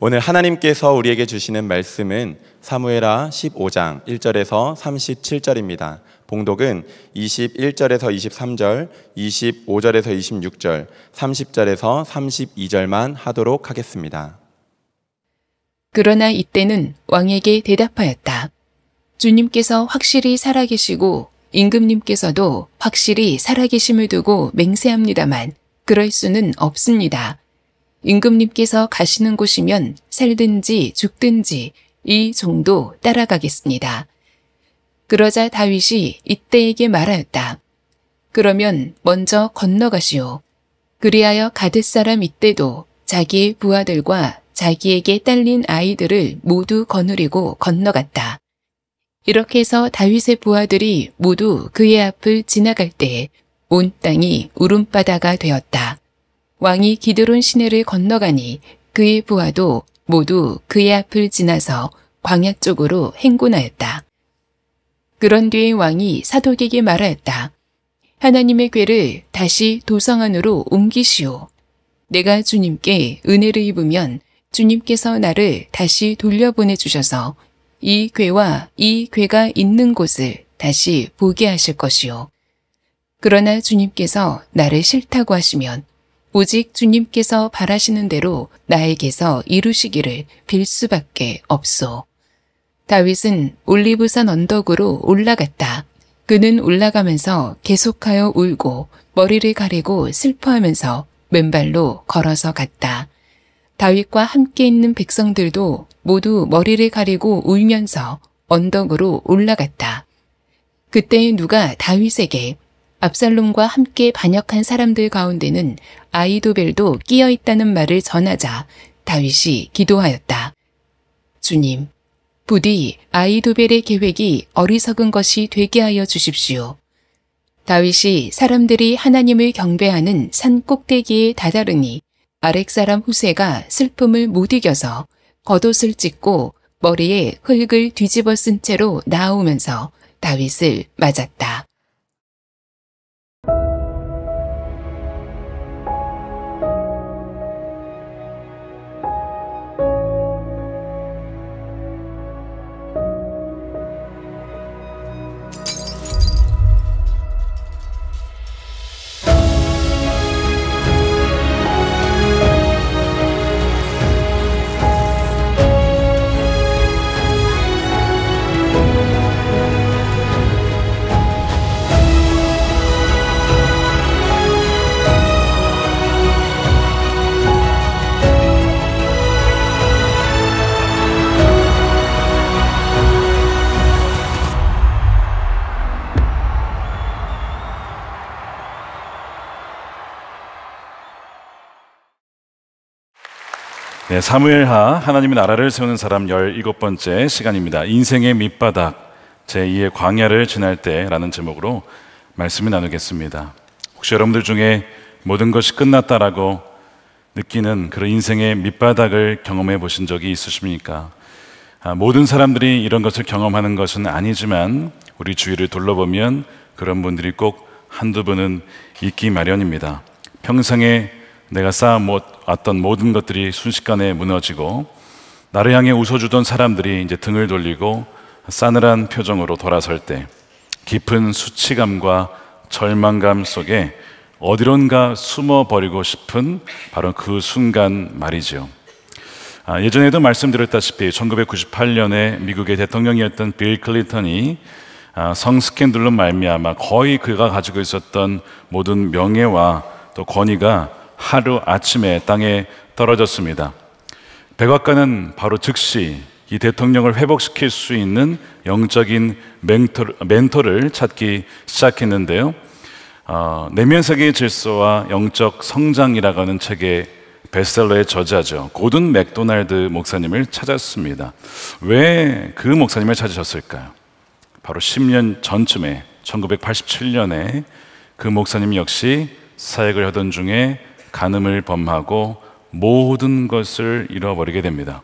오늘 하나님께서 우리에게 주시는 말씀은 사무엘하 15장 1절에서 37절입니다. 봉독은 21절에서 23절, 25절에서 26절, 30절에서 32절만 하도록 하겠습니다. 그러나 이때는 왕에게 대답하였다. 주님께서 확실히 살아계시고 임금님께서도 확실히 살아계심을 두고 맹세합니다만 그럴 수는 없습니다. 임금님께서 가시는 곳이면 살든지 죽든지 이 종도 따라가겠습니다. 그러자 다윗이 이때에게 말하였다. 그러면 먼저 건너가시오. 그리하여 가뎃 사람 이때도 자기의 부하들과 자기에게 딸린 아이들을 모두 거느리고 건너갔다. 이렇게 해서 다윗의 부하들이 모두 그의 앞을 지나갈 때에 온 땅이 울음바다가 되었다. 왕이 기드론 시내를 건너가니 그의 부하도 모두 그의 앞을 지나서 광야 쪽으로 행군하였다. 그런 뒤에 왕이 사독에게 말하였다. 하나님의 궤를 다시 도성 안으로 옮기시오. 내가 주님께 은혜를 입으면 주님께서 나를 다시 돌려보내주셔서 이 궤와 이 궤가 있는 곳을 다시 보게 하실 것이오. 그러나 주님께서 나를 싫다고 하시면 오직 주님께서 바라시는 대로 나에게서 이루시기를 빌 수밖에 없소. 다윗은 올리브산 언덕으로 올라갔다. 그는 올라가면서 계속하여 울고 머리를 가리고 슬퍼하면서 맨발로 걸어서 갔다. 다윗과 함께 있는 백성들도 모두 머리를 가리고 울면서 언덕으로 올라갔다. 그때 누가 다윗에게 압살롬과 함께 반역한 사람들 가운데는 아히도벨도 끼어 있다는 말을 전하자 다윗이 기도하였다. 주님, 부디 아히도벨의 계획이 어리석은 것이 되게 하여 주십시오. 다윗이 사람들이 하나님을 경배하는 산 꼭대기에 다다르니 아렉 사람 후세가 슬픔을 못 이겨서 겉옷을 찢고 머리에 흙을 뒤집어 쓴 채로 나오면서 다윗을 맞았다. 네, 사무엘하 하나님의 나라를 세우는 사람 17번째 시간입니다. 인생의 밑바닥 제2의 광야를 지날 때라는 제목으로 말씀을 나누겠습니다. 혹시 여러분들 중에 모든 것이 끝났다라고 느끼는 그런 인생의 밑바닥을 경험해 보신 적이 있으십니까? 모든 사람들이 이런 것을 경험하는 것은 아니지만 우리 주위를 둘러보면 그런 분들이 꼭 한두 분은 있기 마련입니다. 평생에 내가 쌓아왔던 모든 것들이 순식간에 무너지고 나를 향해 웃어주던 사람들이 이제 등을 돌리고 싸늘한 표정으로 돌아설 때 깊은 수치감과 절망감 속에 어디론가 숨어버리고 싶은 바로 그 순간 말이죠. 예전에도 말씀드렸다시피 1998년에 미국의 대통령이었던 빌 클린턴이 성스캔들로 말미암아 거의 그가 가지고 있었던 모든 명예와 또 권위가 하루아침에 땅에 떨어졌습니다. 백악관은 바로 즉시 이 대통령을 회복시킬 수 있는 영적인 멘토를 찾기 시작했는데요. 내면세계의 질서와 영적 성장이라고 하는 책의 베스트셀러의 저자죠. 고든 맥도날드 목사님을 찾았습니다. 왜 그 목사님을 찾으셨을까요? 바로 10년 전쯤에 1987년에 그 목사님 역시 사역을 하던 중에 간음을 범하고 모든 것을 잃어버리게 됩니다.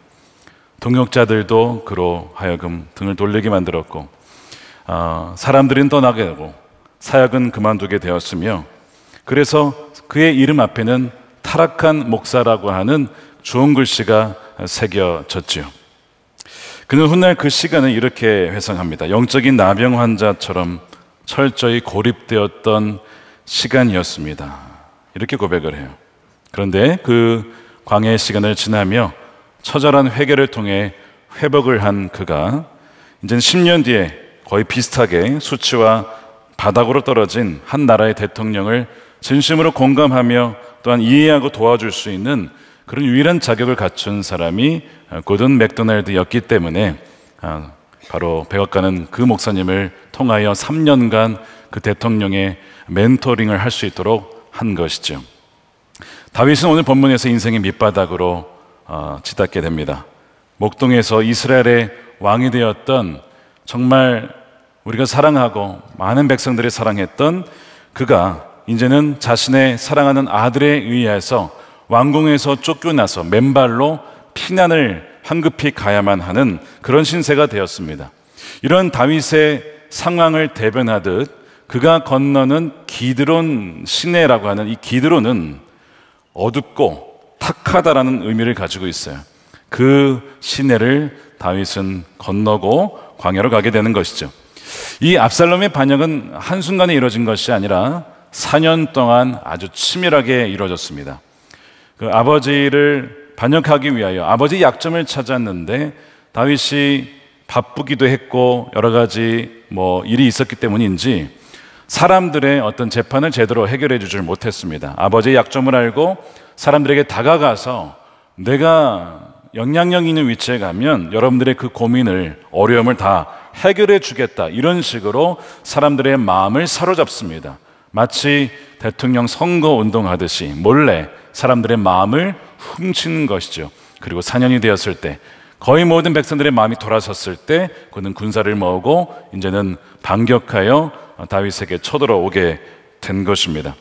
동역자들도 그로 하여금 등을 돌리게 만들었고 사람들은 떠나게 되고 사역은 그만두게 되었으며 그래서 그의 이름 앞에는 타락한 목사라고 하는 좋은 글씨가 새겨졌지요. 그는 훗날 그 시간을 이렇게 회상합니다. 영적인 나병 환자처럼 철저히 고립되었던 시간이었습니다. 이렇게 고백을 해요. 그런데 그 광야의 시간을 지나며 처절한 회개를 통해 회복을 한 그가 이제는 10년 뒤에 거의 비슷하게 수치와 바닥으로 떨어진 한 나라의 대통령을 진심으로 공감하며 또한 이해하고 도와줄 수 있는 그런 유일한 자격을 갖춘 사람이 고든 맥도날드였기 때문에 바로 백악관은 그 목사님을 통하여 3년간 그 대통령의 멘토링을 할 수 있도록 한 것이죠. 다윗은 오늘 본문에서 인생의 밑바닥으로 치닫게 됩니다. 목동에서 이스라엘의 왕이 되었던, 정말 우리가 사랑하고 많은 백성들이 사랑했던 그가 이제는 자신의 사랑하는 아들에 의해서 왕궁에서 쫓겨나서 맨발로 피난을 황급히 가야만 하는 그런 신세가 되었습니다. 이런 다윗의 상황을 대변하듯 그가 건너는 기드론 시내라고 하는 이 기드론은 어둡고 탁하다라는 의미를 가지고 있어요. 그 시내를 다윗은 건너고 광야로 가게 되는 것이죠. 이 압살롬의 반역은 한순간에 이루어진 것이 아니라 4년 동안 아주 치밀하게 이루어졌습니다. 그 아버지를 반역하기 위하여 아버지의 약점을 찾았는데 다윗이 바쁘기도 했고 여러 가지 일이 있었기 때문인지 사람들의 어떤 재판을 제대로 해결해 주질 못했습니다. 아버지의 약점을 알고 사람들에게 다가가서 내가 영향력 있는 위치에 가면 여러분들의 그 고민을, 어려움을 다 해결해 주겠다, 이런 식으로 사람들의 마음을 사로잡습니다. 마치 대통령 선거 운동하듯이 몰래 사람들의 마음을 훔치는 것이죠. 그리고 4년이 되었을 때 거의 모든 백성들의 마음이 돌아섰을 때 그는 군사를 모으고 이제는 반격하여 다윗에게 쳐들어오게 된 것입니다.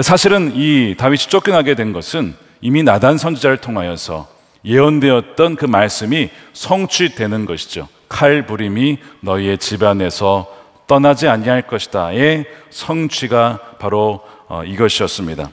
사실은 이 다윗이 쫓겨나게 된 것은 이미 나단 선지자를 통하여서 예언되었던 그 말씀이 성취되는 것이죠. 칼부림이 너희의 집안에서 떠나지 아니할 것이다의 성취가 바로 이것이었습니다.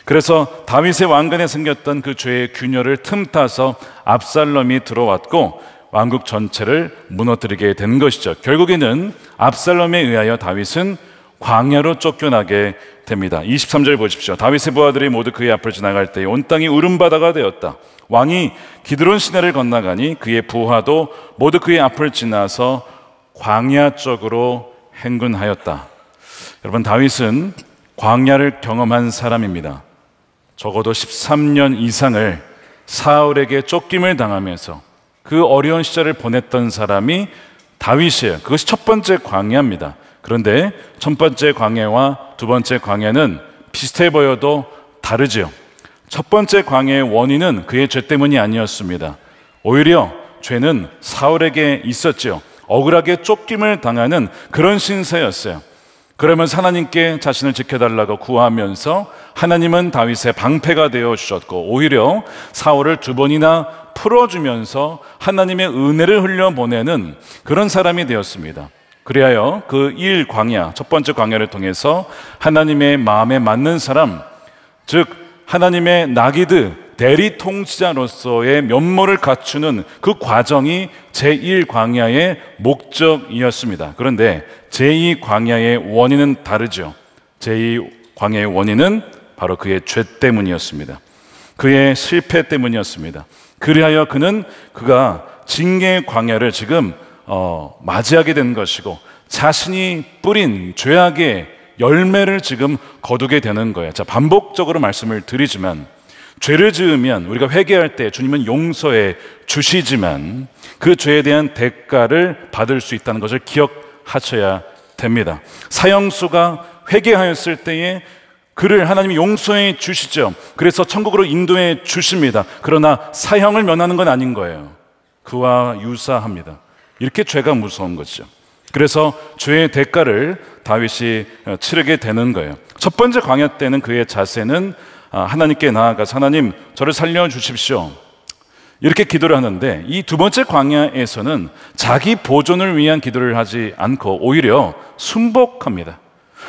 그래서 다윗의 왕관에 생겼던 그 죄의 균열을 틈타서 압살롬이 들어왔고 왕국 전체를 무너뜨리게 된 것이죠. 결국에는 압살롬에 의하여 다윗은 광야로 쫓겨나게 됩니다. 23절 보십시오. 다윗의 부하들이 모두 그의 앞을 지나갈 때에 온 땅이 울음바다가 되었다. 왕이 기드론 시내를 건너가니 그의 부하도 모두 그의 앞을 지나서 광야 쪽으로 행군하였다. 여러분, 다윗은 광야를 경험한 사람입니다. 적어도 13년 이상을 사울에게 쫓김을 당하면서 그 어려운 시절을 보냈던 사람이 다윗이에요. 그것이 첫 번째 광야입니다. 그런데 첫 번째 광야와 두 번째 광야는 비슷해 보여도 다르죠. 첫 번째 광야의 원인은 그의 죄 때문이 아니었습니다. 오히려 죄는 사울에게 있었죠. 억울하게 쫓김을 당하는 그런 신세였어요. 그러면서 하나님께 자신을 지켜달라고 구하면서 하나님은 다윗의 방패가 되어 주셨고 오히려 사울을 2번이나 풀어주면서 하나님의 은혜를 흘려보내는 그런 사람이 되었습니다. 그리하여 그 1광야, 첫 번째 광야를 통해서 하나님의 마음에 맞는 사람, 즉 하나님의 나기드, 대리 통치자로서의 면모를 갖추는 그 과정이 제1광야의 목적이었습니다. 그런데 제2광야의 원인은 다르죠. 제2광야의 원인은 바로 그의 죄 때문이었습니다. 그의 실패 때문이었습니다. 그리하여 그가 징계의 광야를 지금 맞이하게 된 것이고 자신이 뿌린 죄악의 열매를 지금 거두게 되는 거예요. 자, 반복적으로 말씀을 드리지만 죄를 지으면 우리가 회개할 때 주님은 용서해 주시지만 그 죄에 대한 대가를 받을 수 있다는 것을 기억하셔야 됩니다. 사형수가 회개하였을 때에 그를 하나님이 용서해 주시죠. 그래서 천국으로 인도해 주십니다. 그러나 사형을 면하는 건 아닌 거예요. 그와 유사합니다. 이렇게 죄가 무서운 거죠. 그래서 죄의 대가를 다윗이 치르게 되는 거예요. 첫 번째 광야 때는 그의 자세는 하나님께 나아가서 하나님 저를 살려주십시오 이렇게 기도를 하는데 이 두 번째 광야에서는 자기 보존을 위한 기도를 하지 않고 오히려 순복합니다.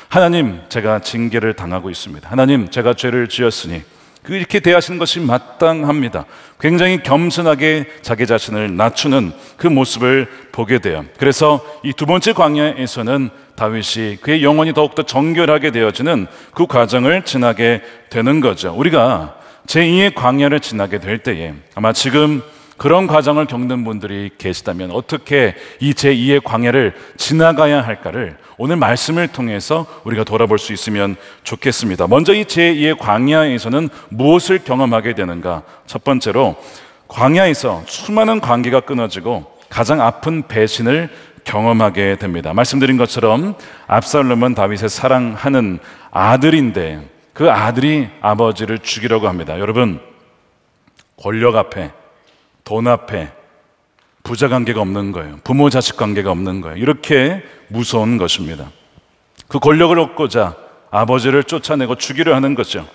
하나님 제가 징계를 당하고 있습니다. 하나님 제가 죄를 지었으니 이렇게 대하시는 것이 마땅합니다. 굉장히 겸손하게 자기 자신을 낮추는 그 모습을 보게 돼요. 그래서 이 두 번째 광야에서는 다윗이 그의 영혼이 더욱더 정결하게 되어지는 그 과정을 지나게 되는 거죠. 우리가 제2의 광야를 지나게 될 때에 아마 지금 그런 과정을 겪는 분들이 계시다면 어떻게 이 제2의 광야를 지나가야 할까를 오늘 말씀을 통해서 우리가 돌아볼 수 있으면 좋겠습니다. 먼저 이 제2의 광야에서는 무엇을 경험하게 되는가? 첫 번째로 광야에서 수많은 관계가 끊어지고 가장 아픈 배신을 경험하게 됩니다. 말씀드린 것처럼 압살롬은 다윗의 사랑하는 아들인데 그 아들이 아버지를 죽이려고 합니다. 여러분, 권력 앞에, 돈 앞에 부자 관계가 없는 거예요. 부모 자식 관계가 없는 거예요. 이렇게 무서운 것입니다. 그 권력을 얻고자 아버지를 쫓아내고 죽이려 하는 거죠.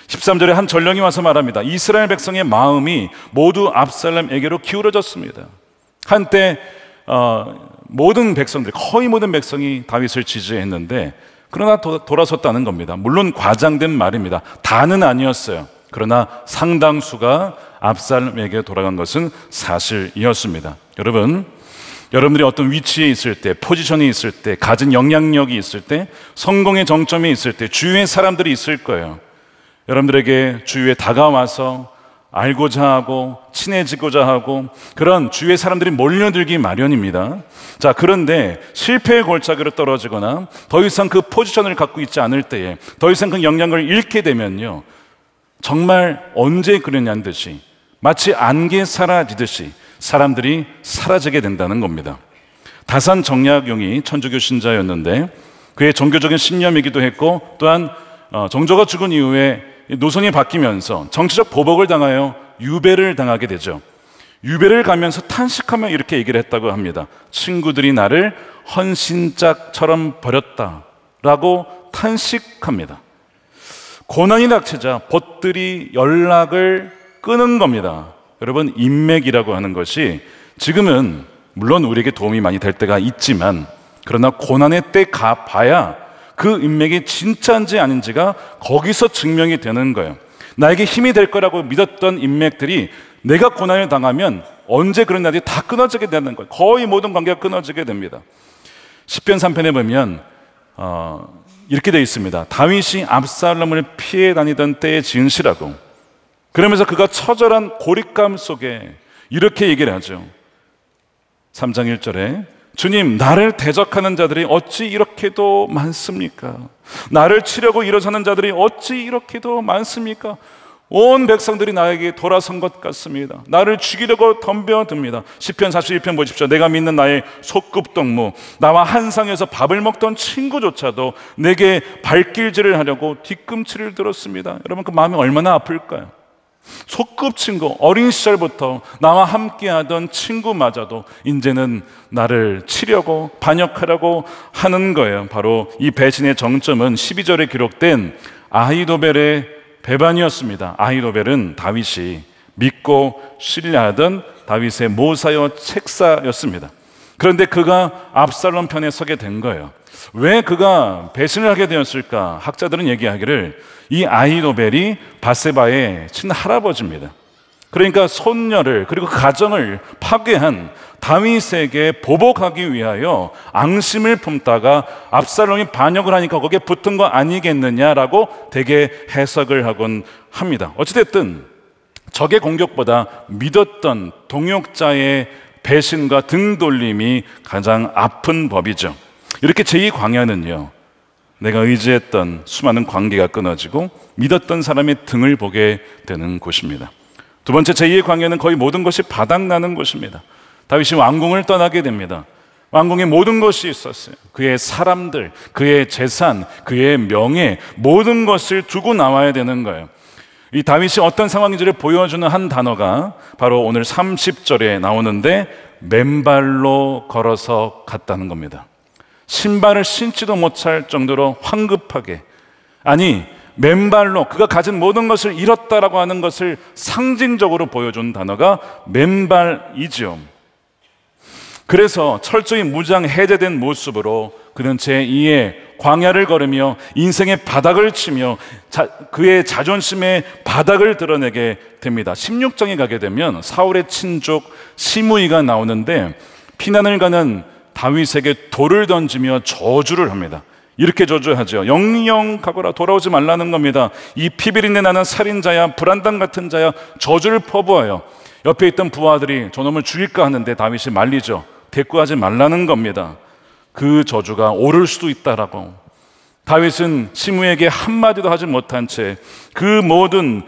13절에 한 전령이 와서 말합니다. 이스라엘 백성의 마음이 모두 압살롬에게로 기울어졌습니다. 한때 모든 백성들, 거의 모든 백성이 다윗을 지지했는데 그러나 돌아섰다는 겁니다. 물론 과장된 말입니다. 다는 아니었어요. 그러나 상당수가 압살롬에게 돌아간 것은 사실이었습니다. 여러분들이 어떤 위치에 있을 때, 포지션에 있을 때, 가진 영향력이 있을 때, 성공의 정점에 있을 때 주위에 사람들이 있을 거예요. 여러분들에게 주위에 다가와서 알고자 하고 친해지고자 하고 그런 주위의 사람들이 몰려들기 마련입니다. 자, 그런데 실패의 골짜기로 떨어지거나 더 이상 그 포지션을 갖고 있지 않을 때에 더 이상 그 영향을 잃게 되면요, 정말 언제 그러냐는 듯이 마치 안개 사라지듯이 사람들이 사라지게 된다는 겁니다. 다산 정약용이 천주교 신자였는데 그의 종교적인 신념이기도 했고 또한 정조가 죽은 이후에 노선이 바뀌면서 정치적 보복을 당하여 유배를 당하게 되죠. 유배를 가면서 탄식하며 이렇게 얘기를 했다고 합니다. 친구들이 나를 헌신짝처럼 버렸다라고 탄식합니다. 고난이 닥치자 벗들이 연락을 끊은 겁니다. 여러분, 인맥이라고 하는 것이 지금은 물론 우리에게 도움이 많이 될 때가 있지만 그러나 고난의 때 가봐야 그 인맥이 진짜인지 아닌지가 거기서 증명이 되는 거예요. 나에게 힘이 될 거라고 믿었던 인맥들이 내가 고난을 당하면 언제 그런 날이 다 끊어지게 되는 거예요. 거의 모든 관계가 끊어지게 됩니다. 시편 3편에 보면 이렇게 되어 있습니다. 다윗이 압살롬을 피해 다니던 때에 지은 시라고. 그러면서 그가 처절한 고립감 속에 이렇게 얘기를 하죠. 3장 1절에 주님, 나를 대적하는 자들이 어찌 이렇게도 많습니까? 나를 치려고 일어서는 자들이 어찌 이렇게도 많습니까? 온 백성들이 나에게 돌아선 것 같습니다. 나를 죽이려고 덤벼듭니다. 시편 41편 보십시오. 내가 믿는 나의 소꿉동무, 나와 한 상에서 밥을 먹던 친구조차도 내게 발길질을 하려고 뒤꿈치를 들었습니다. 여러분, 그 마음이 얼마나 아플까요? 소꿉친구, 어린 시절부터 나와 함께하던 친구마저도 이제는 나를 치려고 반역하려고 하는 거예요. 바로 이 배신의 정점은 12절에 기록된 아히도벨의 배반이었습니다. 아히도벨은 다윗이 믿고 신뢰하던 다윗의 모사여 책사였습니다. 그런데 그가 압살롬 편에 서게 된 거예요. 왜 그가 배신을 하게 되었을까? 학자들은 얘기하기를 이 아히도벨이 밧세바의 친할아버지입니다. 그러니까 손녀를 그리고 가정을 파괴한 다윗에게 보복하기 위하여 앙심을 품다가 압살롬이 반역을 하니까 거기에 붙은 거 아니겠느냐라고 되게 해석을 하곤 합니다. 어찌됐든 적의 공격보다 믿었던 동역자의 배신과 등돌림이 가장 아픈 법이죠. 이렇게 제2광야는요, 내가 의지했던 수많은 관계가 끊어지고 믿었던 사람의 등을 보게 되는 곳입니다. 두 번째, 제2의 광야는 거의 모든 것이 바닥나는 곳입니다. 다윗이 왕궁을 떠나게 됩니다. 왕궁에 모든 것이 있었어요. 그의 사람들, 그의 재산, 그의 명예, 모든 것을 두고 나와야 되는 거예요. 이 다윗이 어떤 상황인지를 보여주는 한 단어가 바로 오늘 30절에 나오는데 맨발로 걸어서 갔다는 겁니다. 신발을 신지도 못할 정도로 황급하게, 아니 맨발로 그가 가진 모든 것을 잃었다라고 하는 것을 상징적으로 보여준 단어가 맨발이죠. 그래서 철저히 무장 해제된 모습으로 그는 제2의 광야를 걸으며 인생의 바닥을 치며 그의 자존심의 바닥을 드러내게 됩니다. 16장에 가게 되면 사울의 친족 시므이가 나오는데 피난을 가는 다윗에게 돌을 던지며 저주를 합니다. 이렇게 저주하죠. 영영 가거라, 돌아오지 말라는 겁니다. 이 피비린내 나는 살인자야, 불안당 같은 자야, 저주를 퍼부어요. 옆에 있던 부하들이 저놈을 죽일까 하는데 다윗이 말리죠. 대꾸하지 말라는 겁니다. 그 저주가 오를 수도 있다라고. 다윗은 시므에게 한마디도 하지 못한 채 그 모든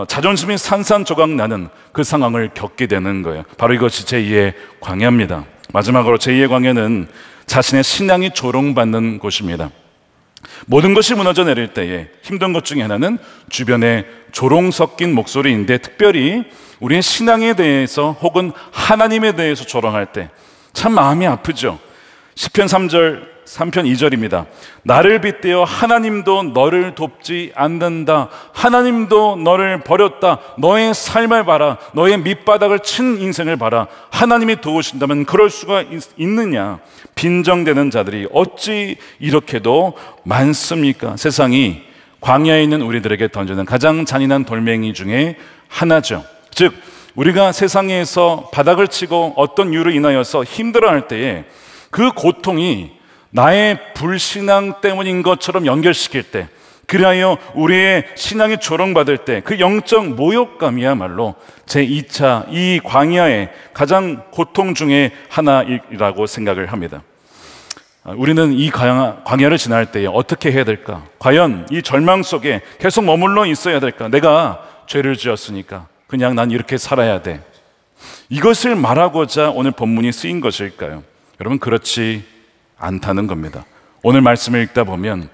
자존심이 산산조각 나는 그 상황을 겪게 되는 거예요. 바로 이것이 제2의 광야입니다. 마지막으로 제2의 광야는 자신의 신앙이 조롱받는 곳입니다. 모든 것이 무너져 내릴 때에 힘든 것 중에 하나는 주변에 조롱 섞인 목소리인데, 특별히 우리의 신앙에 대해서 혹은 하나님에 대해서 조롱할 때 참 마음이 아프죠. 시편 3편 2절입니다. 나를 빗대어 하나님도 너를 돕지 않는다. 하나님도 너를 버렸다. 너의 삶을 봐라. 너의 밑바닥을 친 인생을 봐라. 하나님이 도우신다면 그럴 수가 있느냐. 빈정되는 자들이 어찌 이렇게도 많습니까? 세상이 광야에 있는 우리들에게 던지는 가장 잔인한 돌멩이 중에 하나죠. 즉 우리가 세상에서 바닥을 치고 어떤 이유로 인하여서 힘들어할 때에 그 고통이 나의 불신앙 때문인 것처럼 연결시킬 때, 그리하여 우리의 신앙이 조롱받을 때 그 영적 모욕감이야말로 제2차 이 광야의 가장 고통 중에 하나이라고 생각을 합니다. 우리는 이 광야를 지날 때에 어떻게 해야 될까? 과연 이 절망 속에 계속 머물러 있어야 될까? 내가 죄를 지었으니까 그냥 난 이렇게 살아야 돼. 이것을 말하고자 오늘 본문이 쓰인 것일까요? 여러분, 그렇지 않다는 겁니다. 오늘 말씀을 읽다 보면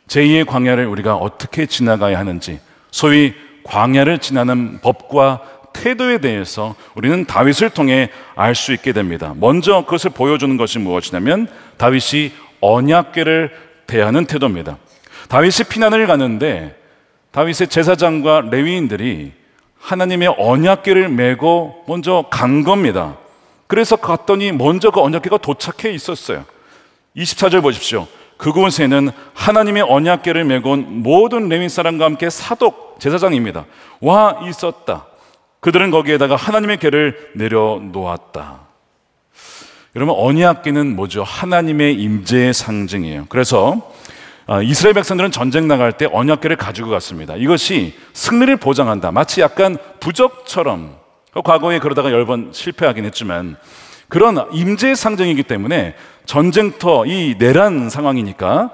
제2의 광야를 우리가 어떻게 지나가야 하는지, 소위 광야를 지나는 법과 태도에 대해서 우리는 다윗을 통해 알 수 있게 됩니다. 먼저 그것을 보여주는 것이 무엇이냐면 다윗이 언약궤를 대하는 태도입니다. 다윗이 피난을 가는데 다윗의 제사장과 레위인들이 하나님의 언약궤를 메고 먼저 간 겁니다. 그래서 갔더니 먼저 그 언약궤가 도착해 있었어요. 24절 보십시오. 그곳에는 하나님의 언약궤를 메고 온 모든 레위 사람과 함께 사독 제사장입니다. 와 있었다. 그들은 거기에다가 하나님의 궤를 내려놓았다. 여러분, 언약궤는 뭐죠? 하나님의 임재의 상징이에요. 그래서 이스라엘 백성들은 전쟁 나갈 때 언약궤를 가지고 갔습니다. 이것이 승리를 보장한다. 마치 약간 부적처럼, 과거에 그러다가 여러 번 실패하긴 했지만 그런 임재의 상징이기 때문에 전쟁터, 이 내란 상황이니까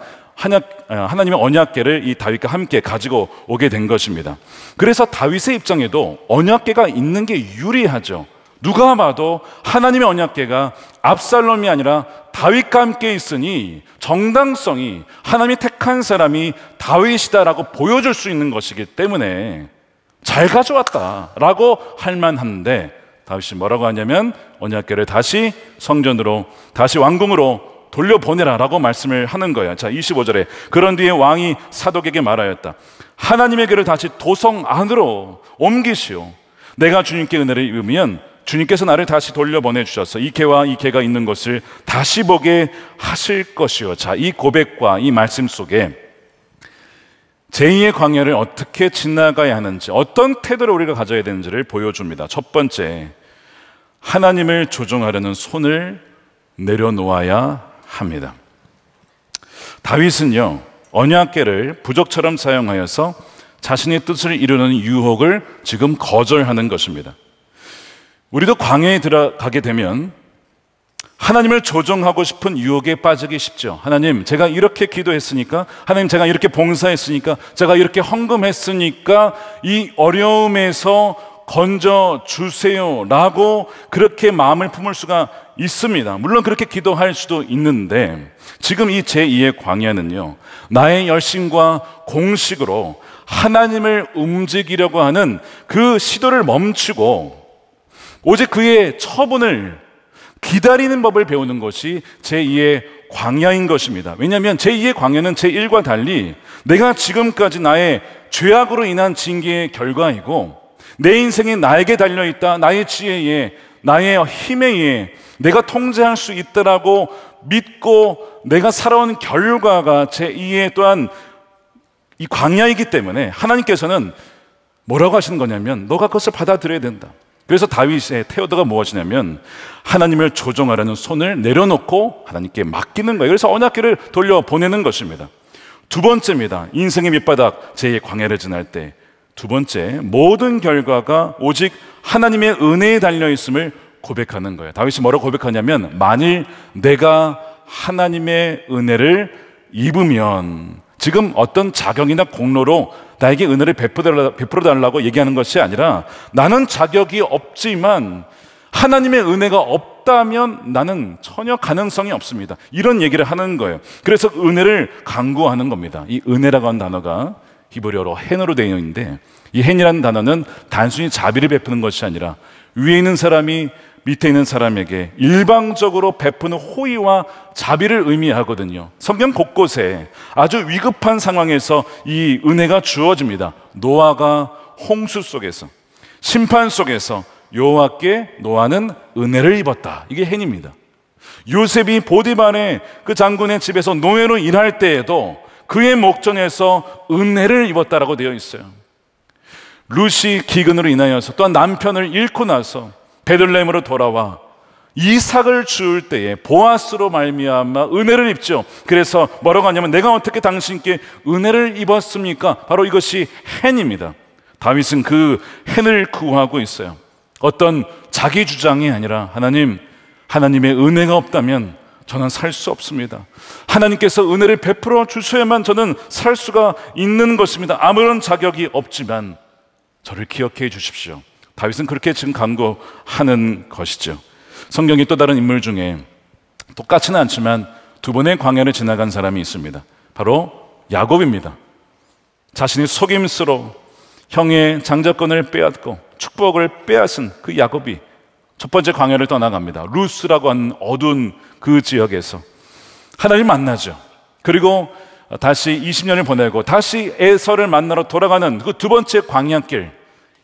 하나님의 언약궤를 이 다윗과 함께 가지고 오게 된 것입니다. 그래서 다윗의 입장에도 언약궤가 있는 게 유리하죠. 누가 봐도 하나님의 언약궤가 압살롬이 아니라 다윗과 함께 있으니 정당성이 하나님이 택한 사람이 다윗이다라고 보여줄 수 있는 것이기 때문에 잘 가져왔다라고 할 만한데, 다윗이 뭐라고 하냐면 언약궤를 다시 성전으로, 다시 왕궁으로 돌려보내라라고 말씀을 하는 거예요. 자, 25절에 그런 뒤에 왕이 사독에게 말하였다. 하나님의 궤를 다시 도성 안으로 옮기시오. 내가 주님께 은혜를 입으면 주님께서 나를 다시 돌려보내주셔서 이 궤와 이 궤가 있는 것을 다시 보게 하실 것이요. 자, 이 고백과 이 말씀 속에 제2의 광야를 어떻게 지나가야 하는지, 어떤 태도를 우리가 가져야 되는지를 보여줍니다. 첫 번째, 하나님을 조종하려는 손을 내려놓아야 합니다. 다윗은요, 언약궤를 부적처럼 사용하여서 자신의 뜻을 이루는 유혹을 지금 거절하는 것입니다. 우리도 광야에 들어가게 되면 하나님을 조종하고 싶은 유혹에 빠지기 쉽죠. 하나님, 제가 이렇게 기도했으니까, 하나님, 제가 이렇게 봉사했으니까, 제가 이렇게 헌금했으니까 이 어려움에서 건져주세요 라고 그렇게 마음을 품을 수가 있습니다. 물론 그렇게 기도할 수도 있는데, 지금 이 제2의 광야는요, 나의 열심과 공식으로 하나님을 움직이려고 하는 그 시도를 멈추고 오직 그의 처분을 기다리는 법을 배우는 것이 제2의 광야인 것입니다. 왜냐하면 제2의 광야는 제1과 달리 내가 지금까지 나의 죄악으로 인한 징계의 결과이고, 내 인생이 나에게 달려있다, 나의 지혜에, 나의 힘에 의해 내가 통제할 수 있다라고 믿고 내가 살아온 결과가 제2의 또한 이 광야이기 때문에 하나님께서는 뭐라고 하시는 거냐면 너가 그것을 받아들여야 된다. 그래서 다윗의 태도가 무엇이냐면 하나님을 조종하려는 손을 내려놓고 하나님께 맡기는 거예요. 그래서 언약궤를 돌려보내는 것입니다. 두 번째입니다. 인생의 밑바닥 제2의 광야를 지날 때 두 번째, 모든 결과가 오직 하나님의 은혜에 달려있음을 고백하는 거예요. 다윗이 뭐라고 고백하냐면 만일 내가 하나님의 은혜를 입으면, 지금 어떤 자격이나 공로로 나에게 은혜를 베풀어 달라고 얘기하는 것이 아니라 나는 자격이 없지만 하나님의 은혜가 없다면 나는 전혀 가능성이 없습니다. 이런 얘기를 하는 거예요. 그래서 은혜를 강구하는 겁니다. 이 은혜라고 하는 단어가 히브리어로 헨으로 되어 있는데, 이 헨이라는 단어는 단순히 자비를 베푸는 것이 아니라 위에 있는 사람이 밑에 있는 사람에게 일방적으로 베푸는 호의와 자비를 의미하거든요. 성경 곳곳에 아주 위급한 상황에서 이 은혜가 주어집니다. 노아가 홍수 속에서, 심판 속에서 여호와께 노아는 은혜를 입었다. 이게 헨입니다. 요셉이 보디발의 그 장군의 집에서 노예로 일할 때에도 그의 목전에서 은혜를 입었다라고 되어 있어요. 룻이 기근으로 인하여서 또한 남편을 잃고 나서 베들레헴으로 돌아와 이삭을 주울 때에 보아스로 말미암아 은혜를 입죠. 그래서 뭐라고 하냐면 내가 어떻게 당신께 은혜를 입었습니까? 바로 이것이 헨입니다. 다윗은 그 헨을 구하고 있어요. 어떤 자기 주장이 아니라 하나님의 은혜가 없다면 저는 살 수 없습니다. 하나님께서 은혜를 베풀어 주셔야만 저는 살 수가 있는 것입니다. 아무런 자격이 없지만 저를 기억해 주십시오. 다윗은 그렇게 지금 간구하는 것이죠. 성경의 또 다른 인물 중에 똑같지는 않지만 두 번의 광야를 지나간 사람이 있습니다. 바로 야곱입니다. 자신이 속임수로 형의 장자권을 빼앗고 축복을 빼앗은 그 야곱이 첫 번째 광야를 떠나갑니다. 루스라고 하는 어두운 그 지역에서 하나님 만나죠. 그리고 다시 20년을 보내고 다시 에서를 만나러 돌아가는 그 두 번째 광야길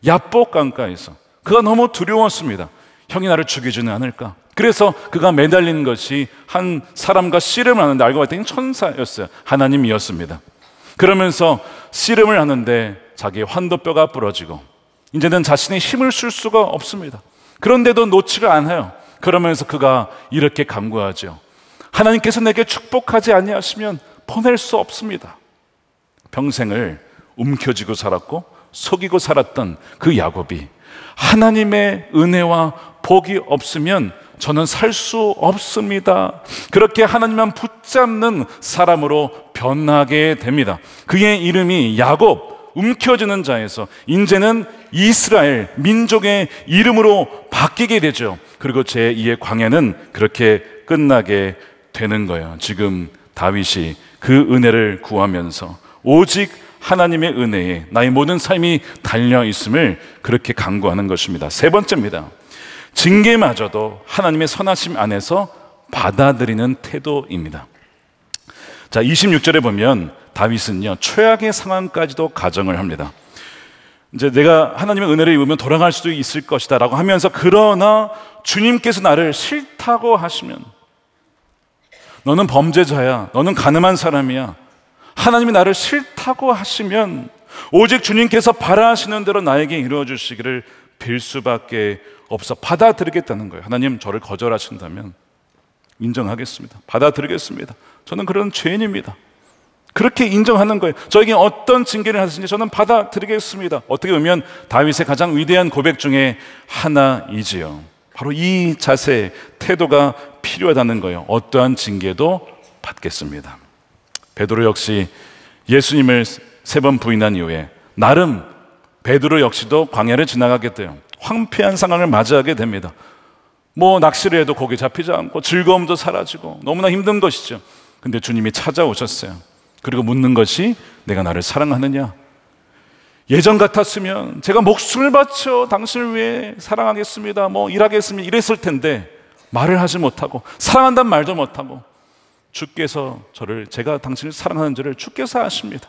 야복 강가에서 그가 너무 두려웠습니다. 형이 나를 죽이지는 않을까. 그래서 그가 매달린 것이 한 사람과 씨름을 하는데 알고 봤더니 천사였어요. 하나님이었습니다. 그러면서 씨름을 하는데 자기의 환도뼈가 부러지고 이제는 자신의 힘을 쓸 수가 없습니다. 그런데도 놓지를 않아요. 그러면서 그가 이렇게 간구하죠. 하나님께서 내게 축복하지 아니하시면 보낼 수 없습니다. 평생을 움켜쥐고 살았고 속이고 살았던 그 야곱이 하나님의 은혜와 복이 없으면 저는 살 수 없습니다. 그렇게 하나님만 붙잡는 사람으로 변하게 됩니다. 그의 이름이 야곱, 움켜쥐는 자에서 이제는 이스라엘 민족의 이름으로 바뀌게 되죠. 그리고 제2의 광야는 그렇게 끝나게 되는 거예요. 지금 다윗이 그 은혜를 구하면서 오직 하나님의 은혜에 나의 모든 삶이 달려 있음을 그렇게 간구하는 것입니다. 세 번째입니다. 징계마저도 하나님의 선하심 안에서 받아들이는 태도입니다. 자, 26절에 보면 다윗은요, 최악의 상황까지도 가정을 합니다. 이제 내가 하나님의 은혜를 입으면 돌아갈 수도 있을 것이다 라고 하면서, 그러나 주님께서 나를 싫다고 하시면, 너는 범죄자야, 너는 가늠한 사람이야, 하나님이 나를 싫다고 하시면 오직 주님께서 바라시는 대로 나에게 이루어 주시기를 빌 수밖에 없어 받아들이겠다는 거예요. 하나님, 저를 거절하신다면 인정하겠습니다. 받아들이겠습니다. 저는 그런 죄인입니다. 그렇게 인정하는 거예요. 저에게 어떤 징계를 하시는지 저는 받아들이겠습니다. 어떻게 보면 다윗의 가장 위대한 고백 중에 하나이지요. 바로 이 자세, 태도가 필요하다는 거예요. 어떠한 징계도 받겠습니다. 베드로 역시 예수님을 3번 부인한 이후에 나름 베드로 역시도 광야를 지나가게 돼요. 황폐한 상황을 맞이하게 됩니다. 뭐 낚시를 해도 고기 잡히지 않고 즐거움도 사라지고 너무나 힘든 것이죠. 근데 주님이 찾아오셨어요. 그리고 묻는 것이, 내가 나를 사랑하느냐? 예전 같았으면 제가 목숨을 바쳐 당신을 위해 사랑하겠습니다, 뭐 일하겠습니다 이랬을 텐데 말을 하지 못하고 사랑한다는 말도 못하고 주께서 제가 당신을 사랑하는 줄을 주께서 아십니다.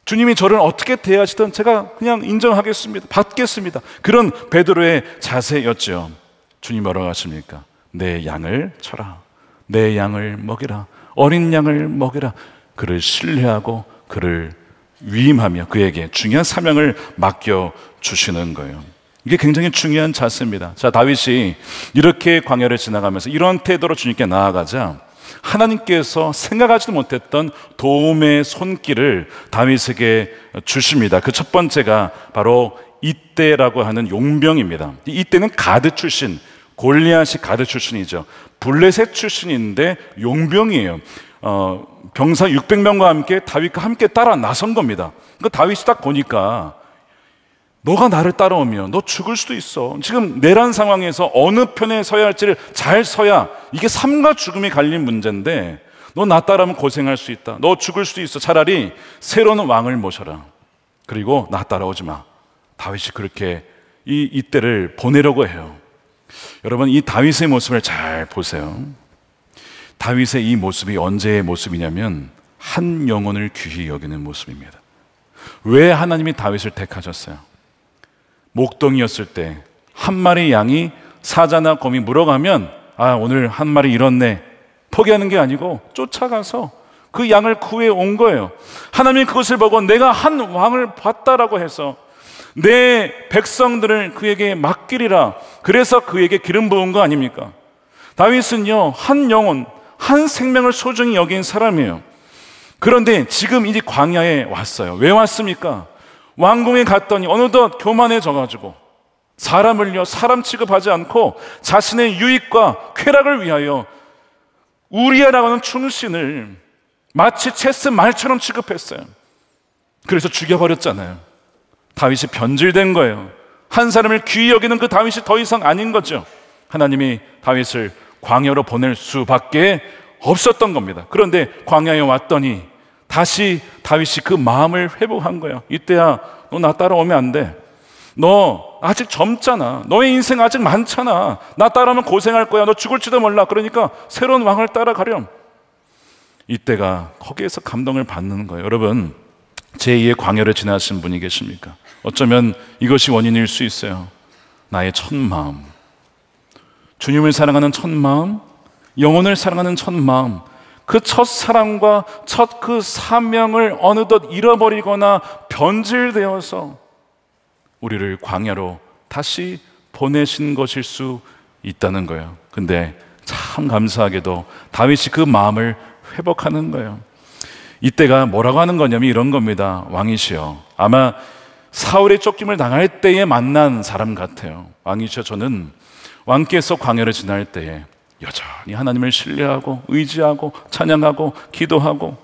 주님이 저를 어떻게 대하시든 제가 그냥 인정하겠습니다, 받겠습니다. 그런 베드로의 자세였죠. 주님 뭐라고 하십니까? 내 양을 쳐라. 내 양을 먹이라, 어린 양을 먹이라. 그를 신뢰하고 그를 위임하며 그에게 중요한 사명을 맡겨주시는 거예요. 이게 굉장히 중요한 자세입니다. 자, 다윗이 이렇게 광야를 지나가면서 이런 태도로 주님께 나아가자 하나님께서 생각하지도 못했던 도움의 손길을 다윗에게 주십니다. 그 첫 번째가 바로 이때라고 하는 용병입니다. 이때는 가드 출신, 골리앗이 가드 출신이죠. 블레셋 출신인데 용병이에요. 병사 600명과 함께 다윗과 함께 따라 나선 겁니다. 그러니까 다윗이 딱 보니까 너가 나를 따라오면 너 죽을 수도 있어. 지금 내란 상황에서 어느 편에 서야 할지를 잘 서야, 이게 삶과 죽음이 갈린 문제인데 너 나 따라오면 고생할 수 있다. 너 죽을 수도 있어. 차라리 새로운 왕을 모셔라. 그리고 나 따라오지 마. 다윗이 그렇게 이때를 보내려고 해요. 여러분, 이 다윗의 모습을 잘 보세요. 다윗의 이 모습이 언제의 모습이냐면 한 영혼을 귀히 여기는 모습입니다. 왜 하나님이 다윗을 택하셨어요? 목동이었을 때 한 마리 양이 사자나 곰이 물어가면 오늘 한 마리 잃었네, 포기하는 게 아니고 쫓아가서 그 양을 구해 온 거예요. 하나님이 그것을 보고 내가 한 왕을 봤다라고 해서 내 백성들을 그에게 맡기리라, 그래서 그에게 기름 부은 거 아닙니까? 다윗은요, 한 영혼, 한 생명을 소중히 여긴 사람이에요. 그런데 지금 이제 광야에 왔어요. 왜 왔습니까? 왕궁에 갔더니 어느덧 교만해져가지고 사람을요, 사람 취급하지 않고 자신의 유익과 쾌락을 위하여 우리아라고 하는 충신을 마치 체스 말처럼 취급했어요. 그래서 죽여버렸잖아요. 다윗이 변질된 거예요. 한 사람을 귀히 여기는 그 다윗이 더 이상 아닌 거죠. 하나님이 다윗을 광야로 보낼 수밖에 없었던 겁니다. 그런데 광야에 왔더니 다시 다윗이 그 마음을 회복한 거예요. 이때야, 너 나 따라오면 안 돼. 너 아직 젊잖아. 너의 인생 아직 많잖아. 나 따라오면 고생할 거야. 너 죽을지도 몰라. 그러니까 새로운 왕을 따라가렴. 이때가 거기에서 감동을 받는 거예요. 여러분, 제2의 광야를 지나신 분이 계십니까? 어쩌면 이것이 원인일 수 있어요. 나의 첫 마음, 주님을 사랑하는 첫 마음, 영혼을 사랑하는 첫 마음, 그 첫 사랑과 첫 그 사명을 어느덧 잃어버리거나 변질되어서 우리를 광야로 다시 보내신 것일 수 있다는 거예요. 근데 참 감사하게도 다윗이 그 마음을 회복하는 거예요. 이때가 뭐라고 하는 거냐면 이런 겁니다. 왕이시여, 아마 사울의 쫓김을 당할 때에 만난 사람 같아요. 왕이시여, 저는 왕께서 광야를 지날 때에 여전히 하나님을 신뢰하고 의지하고 찬양하고 기도하고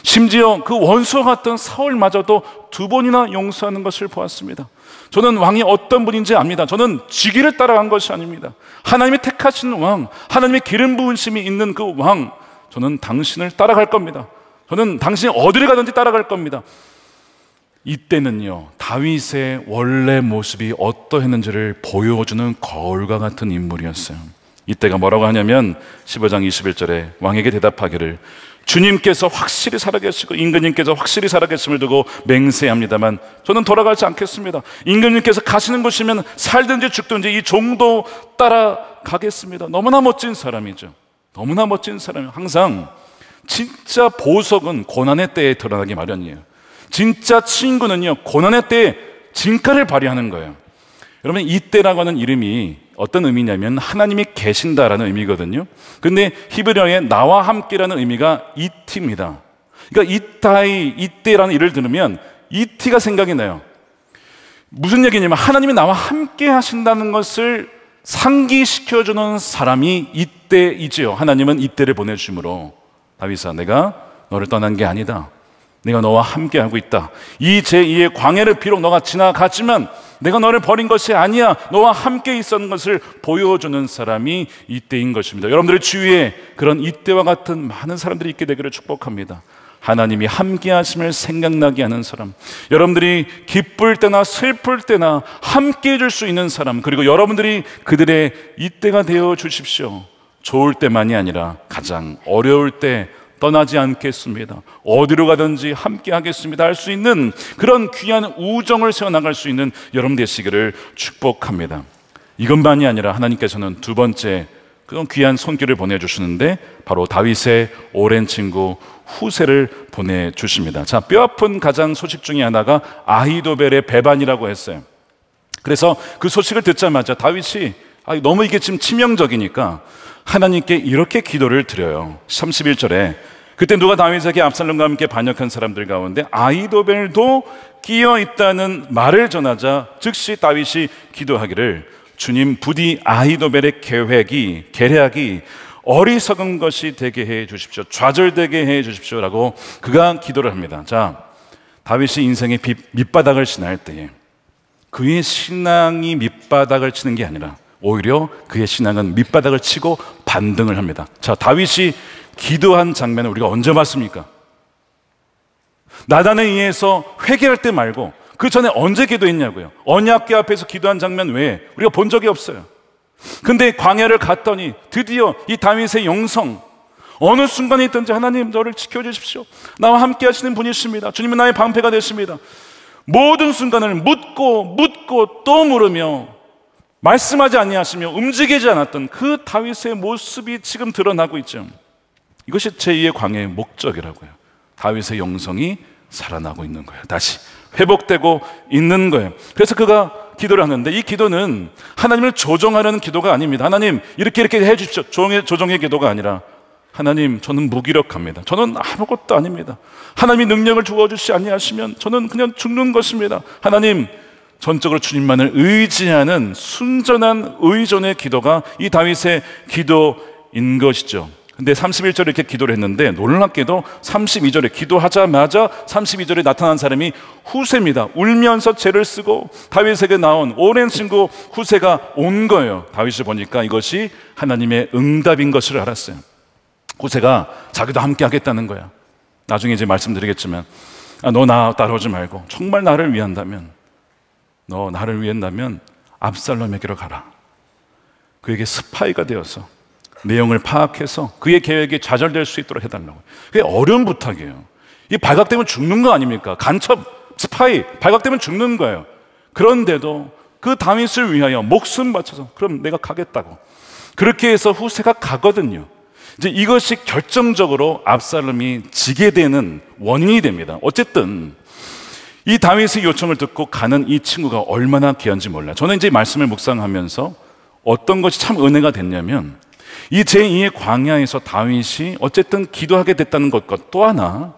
심지어 그 원수와 같던 사울마저도 2번이나 용서하는 것을 보았습니다. 저는 왕이 어떤 분인지 압니다. 저는 직위를 따라간 것이 아닙니다. 하나님이 택하신 왕, 하나님의 기름 부으심이 있는 그 왕, 저는 당신을 따라갈 겁니다. 저는 당신이 어디를 가든지 따라갈 겁니다. 이때는요, 다윗의 원래 모습이 어떠했는지를 보여주는 거울과 같은 인물이었어요. 이때가 뭐라고 하냐면 15장 21절에 왕에게 대답하기를, 주님께서 확실히 살아계시고 임금님께서 확실히 살아계심을 두고 맹세합니다만 저는 돌아가지 않겠습니다. 임금님께서 가시는 곳이면 살든지 죽든지 이 종도 따라가겠습니다. 너무나 멋진 사람이죠. 너무나 멋진 사람이에요. 항상 진짜 보석은 고난의 때에 드러나기 마련이에요. 진짜 친구는요, 고난의 때에 진가를 발휘하는 거예요. 여러분, 이때라고 하는 이름이 어떤 의미냐면 하나님이 계신다라는 의미거든요. 근데 히브리어에 나와 함께라는 의미가 이티입니다. 그러니까 이타이, 이때라는 일을 들으면 이티가 생각이 나요. 무슨 얘기냐면 하나님이 나와 함께 하신다는 것을 상기시켜주는 사람이 이때이지요. 하나님은 이때를 보내주심으로, 다윗아, 내가 너를 떠난 게 아니다. 내가 너와 함께하고 있다. 이 제2의 광야를 비록 너가 지나갔지만 내가 너를 버린 것이 아니야. 너와 함께 있었는 것을 보여주는 사람이 이때인 것입니다. 여러분들의 주위에 그런 이때와 같은 많은 사람들이 있게 되기를 축복합니다. 하나님이 함께 하심을 생각나게 하는 사람, 여러분들이 기쁠 때나 슬플 때나 함께 해줄 수 있는 사람, 그리고 여러분들이 그들의 이때가 되어 주십시오. 좋을 때만이 아니라 가장 어려울 때 떠나지 않겠습니다. 어디로 가든지 함께 하겠습니다 할 수 있는 그런 귀한 우정을 세워나갈 수 있는 여러분 되시기를 축복합니다. 이것만이 아니라 하나님께서는 두 번째 그런 귀한 손길을 보내주시는데 바로 다윗의 오랜 친구 후세를 보내주십니다. 자, 뼈아픈 가장 소식 중에 하나가 아히도벨의 배반이라고 했어요. 그래서 그 소식을 듣자마자 다윗이 너무 이게 지금 치명적이니까 하나님께 이렇게 기도를 드려요. 31절에 그때 누가 다윗에게 압살롬과 함께 반역한 사람들 가운데 아히도벨도 끼어 있다는 말을 전하자 즉시 다윗이 기도하기를 주님 부디 아히도벨의 계략이 어리석은 것이 되게 해 주십시오. 좌절되게 해 주십시오라고 그가 기도를 합니다. 자, 다윗이 인생의 밑바닥을 지날 때에 그의 신앙이 밑바닥을 치는 게 아니라 오히려 그의 신앙은 밑바닥을 치고 반등을 합니다. 자, 다윗이 기도한 장면을 우리가 언제 봤습니까? 나단에 의해서 회개할 때 말고 그 전에 언제 기도했냐고요. 언약궤 앞에서 기도한 장면 외에 우리가 본 적이 없어요. 근데 광야를 갔더니 드디어 이 다윗의 영성, 어느 순간에 있든지 하나님 저를 지켜주십시오. 나와 함께 하시는 분이십니다. 주님은 나의 방패가 되십니다. 모든 순간을 묻고 또 물으며 말씀하지 아니하시며 움직이지 않았던 그 다윗의 모습이 지금 드러나고 있죠. 이것이 제2의 광야의 목적이라고요. 다윗의 영성이 살아나고 있는 거예요. 다시 회복되고 있는 거예요. 그래서 그가 기도를 하는데 이 기도는 하나님을 조정하려는 기도가 아닙니다. 하나님 이렇게 해주십시오. 조정의 기도가 아니라 하나님 저는 무기력합니다. 저는 아무것도 아닙니다. 하나님이 능력을 주어주시지 아니하시면 저는 그냥 죽는 것입니다. 하나님 전적으로 주님만을 의지하는 순전한 의존의 기도가 이 다윗의 기도인 것이죠. 근데 31절에 이렇게 기도를 했는데 놀랍게도 32절에 기도하자마자 32절에 나타난 사람이 후세입니다. 울면서 죄를 쓰고 다윗에게 나온 오랜 친구 후세가 온 거예요. 다윗이 보니까 이것이 하나님의 응답인 것을 알았어요. 후세가 자기도 함께 하겠다는 거야. 나중에 이제 말씀드리겠지만 너 나 따라오지 말고 정말 나를 위한다면 너 나를 위한다면 압살롬에게로 가라. 그에게 스파이가 되어서 내용을 파악해서 그의 계획이 좌절될 수 있도록 해달라고. 그게 어려운 부탁이에요. 이 발각되면 죽는 거 아닙니까? 간첩, 스파이, 발각되면 죽는 거예요. 그런데도 그 다윗을 위하여 목숨 바쳐서 그럼 내가 가겠다고. 그렇게 해서 후세가 가거든요. 이제 이것이 결정적으로 압살롬이 지게 되는 원인이 됩니다. 어쨌든 이 다윗의 요청을 듣고 가는 이 친구가 얼마나 귀한지 몰라요. 저는 이제 말씀을 묵상하면서 어떤 것이 참 은혜가 됐냐면 이 제2의 광야에서 다윗이 어쨌든 기도하게 됐다는 것과 또 하나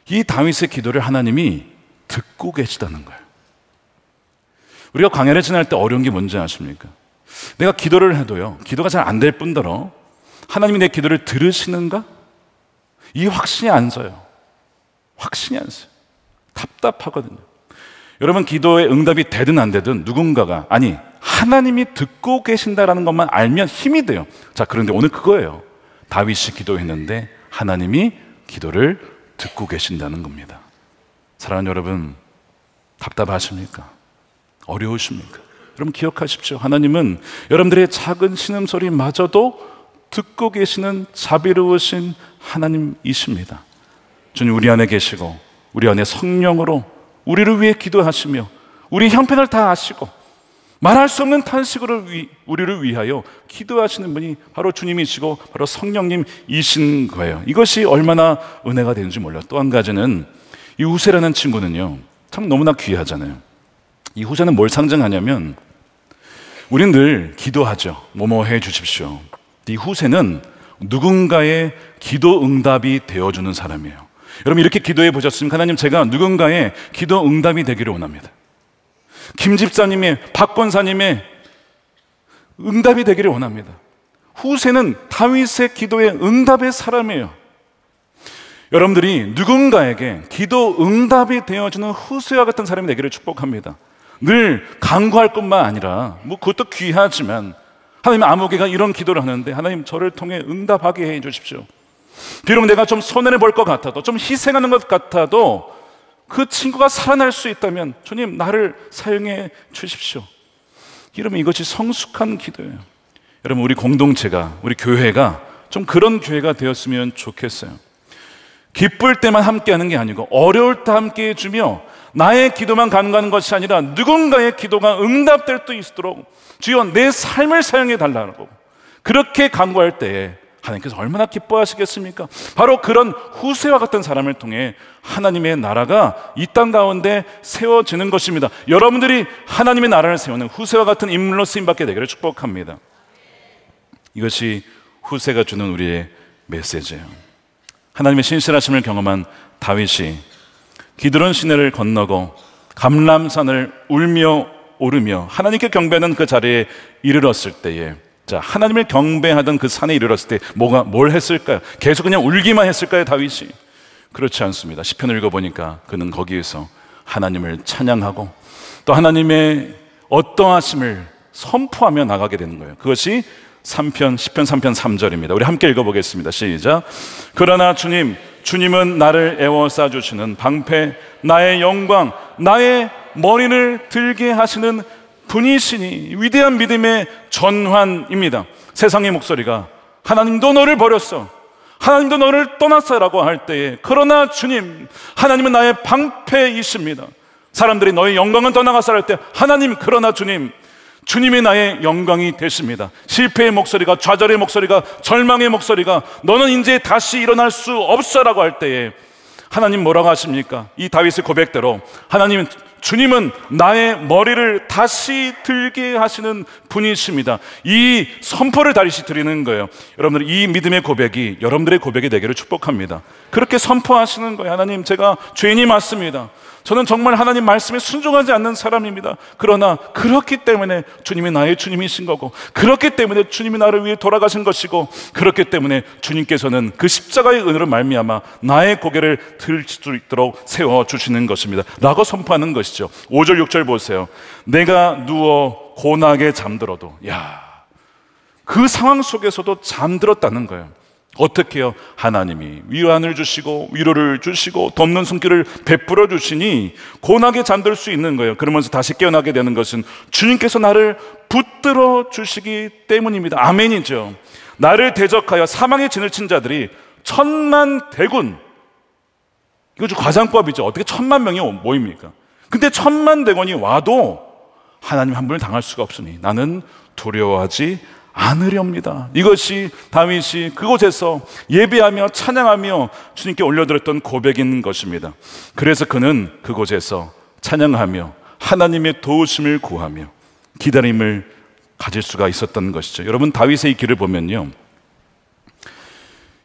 이 다윗의 기도를 하나님이 듣고 계시다는 거예요. 우리가 광야를 지날 때 어려운 게 뭔지 아십니까? 내가 기도를 해도요 기도가 잘 안 될 뿐더러 하나님이 내 기도를 들으시는가? 이 확신이 안 서요. 답답하거든요. 여러분 기도의 응답이 되든 안 되든 누군가가 아니 하나님이 듣고 계신다라는 것만 알면 힘이 돼요. 자, 그런데 오늘 그거예요. 다윗이 기도했는데 하나님이 기도를 듣고 계신다는 겁니다. 사랑하는 여러분, 답답하십니까? 어려우십니까? 여러분 기억하십시오. 하나님은 여러분들의 작은 신음소리마저도 듣고 계시는 자비로우신 하나님이십니다. 주님 우리 안에 계시고 우리 안에 성령으로 우리를 위해 기도하시며 우리 형편을 다 아시고 말할 수 없는 탄식으로 우리를 위하여 기도하시는 분이 바로 주님이시고 바로 성령님이신 거예요. 이것이 얼마나 은혜가 되는지 몰라요. 또 한 가지는 이 후세라는 친구는요 참 너무나 귀하잖아요. 이 후세는 뭘 상징하냐면 우리는 늘 기도하죠. 뭐뭐 해 주십시오. 이 후세는 누군가의 기도 응답이 되어주는 사람이에요. 여러분 이렇게 기도해 보셨습니까? 하나님 제가 누군가의 기도 응답이 되기를 원합니다. 김 집사님의, 박 권사님의 응답이 되기를 원합니다. 후세는 다윗의 기도의 응답의 사람이에요. 여러분들이 누군가에게 기도 응답이 되어주는 후세와 같은 사람이 되기를 축복합니다. 늘 간구할 것만 아니라 그것도 귀하지만 하나님 아무개가 이런 기도를 하는데 하나님 저를 통해 응답하게 해 주십시오. 비록 내가 좀 손해를 볼 것 같아도 좀 희생하는 것 같아도 그 친구가 살아날 수 있다면 주님 나를 사용해 주십시오. 이러면 이것이 성숙한 기도예요. 여러분 우리 공동체가 우리 교회가 좀 그런 교회가 되었으면 좋겠어요. 기쁠 때만 함께 하는 게 아니고 어려울 때 함께 해주며 나의 기도만 가능한 것이 아니라 누군가의 기도가 응답될 수 있도록 주여 내 삶을 사용해 달라고 그렇게 간구할 때에 하나님께서 얼마나 기뻐하시겠습니까? 바로 그런 후세와 같은 사람을 통해 하나님의 나라가 이 땅 가운데 세워지는 것입니다. 여러분들이 하나님의 나라를 세우는 후세와 같은 인물로 쓰임받게 되기를 축복합니다. 이것이 후세가 주는 우리의 메시지예요. 하나님의 신실하심을 경험한 다윗이 기드론 시내를 건너고 감람산을 울며 오르며 하나님께 경배하는 그 자리에 이르렀을 때에, 자, 하나님을 경배하던 그 산에 이르렀을 때 뭘 했을까요? 계속 그냥 울기만 했을까요, 다윗이? 그렇지 않습니다. 시편을 읽어보니까 그는 거기에서 하나님을 찬양하고 또 하나님의 어떠하심을 선포하며 나가게 되는 거예요. 그것이 시편 3편 3절입니다. 우리 함께 읽어보겠습니다. 시작. 그러나 주님은 나를 애워싸 주시는 방패, 나의 영광, 나의 머리를 들게 하시는 분이시니 위대한 믿음의 전환입니다. 세상의 목소리가 하나님도 너를 버렸어, 하나님도 너를 떠났어라고 할 때에, 그러나 주님, 하나님은 나의 방패이십니다. 사람들이 너의 영광은 떠나갔어 할 때, 하나님, 그러나 주님이 나의 영광이 되십니다. 실패의 목소리가, 좌절의 목소리가, 절망의 목소리가 너는 이제 다시 일어날 수 없어라고 할 때에 하나님 뭐라고 하십니까? 이 다윗의 고백대로 주님은 나의 머리를 다시 들게 하시는 분이십니다. 이 선포를 다시 드리는 거예요. 여러분들, 이 믿음의 고백이 여러분들의 고백이 되기를 축복합니다. 그렇게 선포하시는 거예요. 하나님, 제가 죄인이 맞습니다. 저는 정말 하나님 말씀에 순종하지 않는 사람입니다. 그러나 그렇기 때문에 주님이 나의 주님이신 거고, 그렇기 때문에 주님이 나를 위해 돌아가신 것이고, 그렇기 때문에 주님께서는 그 십자가의 은혜로 말미암아 나의 고개를 들 수 있도록 세워주시는 것입니다 라고 선포하는 것이죠. 5절 6절 보세요. 내가 누워 고나게 잠들어도, 그 상황 속에서도 잠들었다는 거예요. 어떻게 해요? 하나님이 위안을 주시고 위로를 주시고 돕는 손길을 베풀어 주시니 고나게 잠들 수 있는 거예요. 그러면서 다시 깨어나게 되는 것은 주님께서 나를 붙들어 주시기 때문입니다. 아멘이죠. 나를 대적하여 사망의 진을 친 자들이 10,000만 대군, 이거 좀 과장법이죠. 어떻게 10,000만 명이 모입니까? 근데 10,000만 대군이 와도 하나님 한 분을 당할 수가 없으니 나는 두려워하지 않으렵니다. 이것이 다윗이 그곳에서 예배하며 찬양하며 주님께 올려드렸던 고백인 것입니다. 그래서 그는 그곳에서 찬양하며 하나님의 도우심을 구하며 기다림을 가질 수가 있었던 것이죠. 여러분, 다윗의 이 길을 보면요,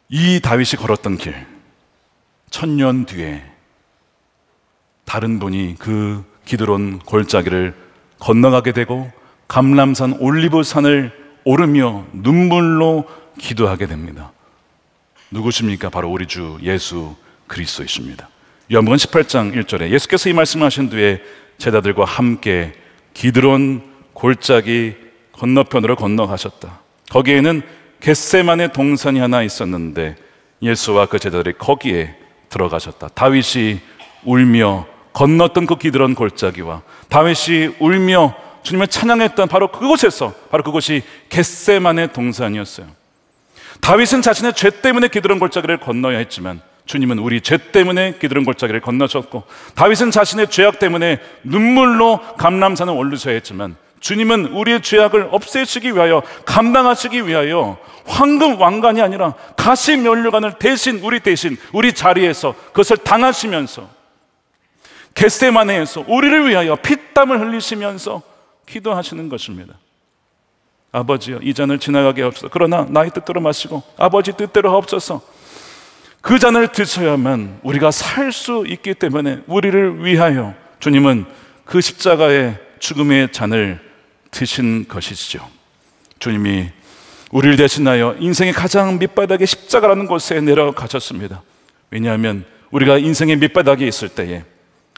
이 다윗이 걸었던 길, 1000년 뒤에 다른 분이 그 기드론 골짜기를 건너가게 되고 감람산 올리브산을 오르며 눈물로 기도하게 됩니다. 누구십니까? 바로 우리 주 예수 그리스도이십니다. 요한복음 18장 1절에 예수께서 이 말씀을 하신 뒤에 제자들과 함께 기드론 골짜기 건너편으로 건너가셨다. 거기에는 겟세마네 동산이 하나 있었는데 예수와 그 제자들이 거기에 들어가셨다. 다윗이 울며 건넜던 그 기드론 골짜기와 다윗이 울며 주님을 찬양했던 바로 그곳에서, 바로 그곳이 겟세마네 동산이었어요. 다윗은 자신의 죄 때문에 기드론 골짜기를 건너야 했지만 주님은 우리 죄 때문에 기드론 골짜기를 건너셨고, 다윗은 자신의 죄악 때문에 눈물로 감람산을 오르셔야 했지만 주님은 우리의 죄악을 없애시기 위하여, 감당하시기 위하여 황금 왕관이 아니라 가시 면류관을 우리 자리에서 그것을 당하시면서 겟세마네에서 우리를 위하여 피땀을 흘리시면서 기도하시는 것입니다. 아버지여, 이 잔을 지나가게 하옵소서. 그러나 나의 뜻대로 마시고 아버지 뜻대로 하옵소서. 그 잔을 드셔야만 우리가 살 수 있기 때문에 우리를 위하여 주님은 그 십자가의 죽음의 잔을 드신 것이죠. 주님이 우리를 대신하여 인생의 가장 밑바닥의 십자가라는 곳에 내려가셨습니다. 왜냐하면 우리가 인생의 밑바닥에 있을 때에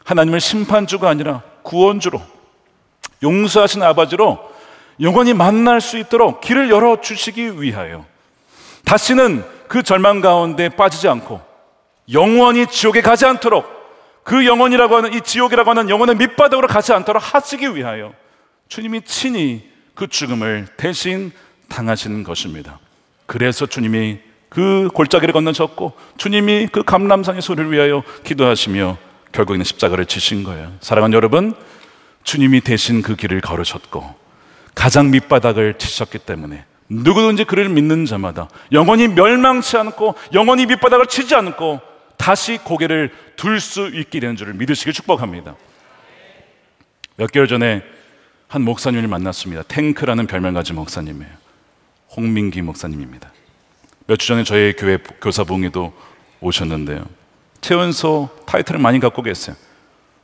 하나님을 심판주가 아니라 구원주로, 용서하신 아버지로 영원히 만날 수 있도록 길을 열어주시기 위하여 다시는 그 절망 가운데 빠지지 않고 영원히 지옥에 가지 않도록, 그 영원이라고 하는, 이 지옥이라고 하는 영원의 밑바닥으로 가지 않도록 하시기 위하여 주님이 친히 그 죽음을 대신 당하시는 것입니다. 그래서 주님이 그 골짜기를 건너셨고 주님이 그 감람산의 소리를 위하여 기도하시며 결국에는 십자가를 지신 거예요. 사랑하는 여러분, 주님이 대신 그 길을 걸으셨고 가장 밑바닥을 치셨기 때문에 누구든지 그를 믿는 자마다 영원히 멸망치 않고 영원히 밑바닥을 치지 않고 다시 고개를 들 수 있게 되는 줄을 믿으시길 축복합니다. 몇 개월 전에 한 목사님을 만났습니다. 탱크라는 별명 가진 목사님이에요. 홍민기 목사님입니다. 몇 주 전에 저희 교회 교사 부흥회도 오셨는데요. 최연소 타이틀을 많이 갖고 계세요.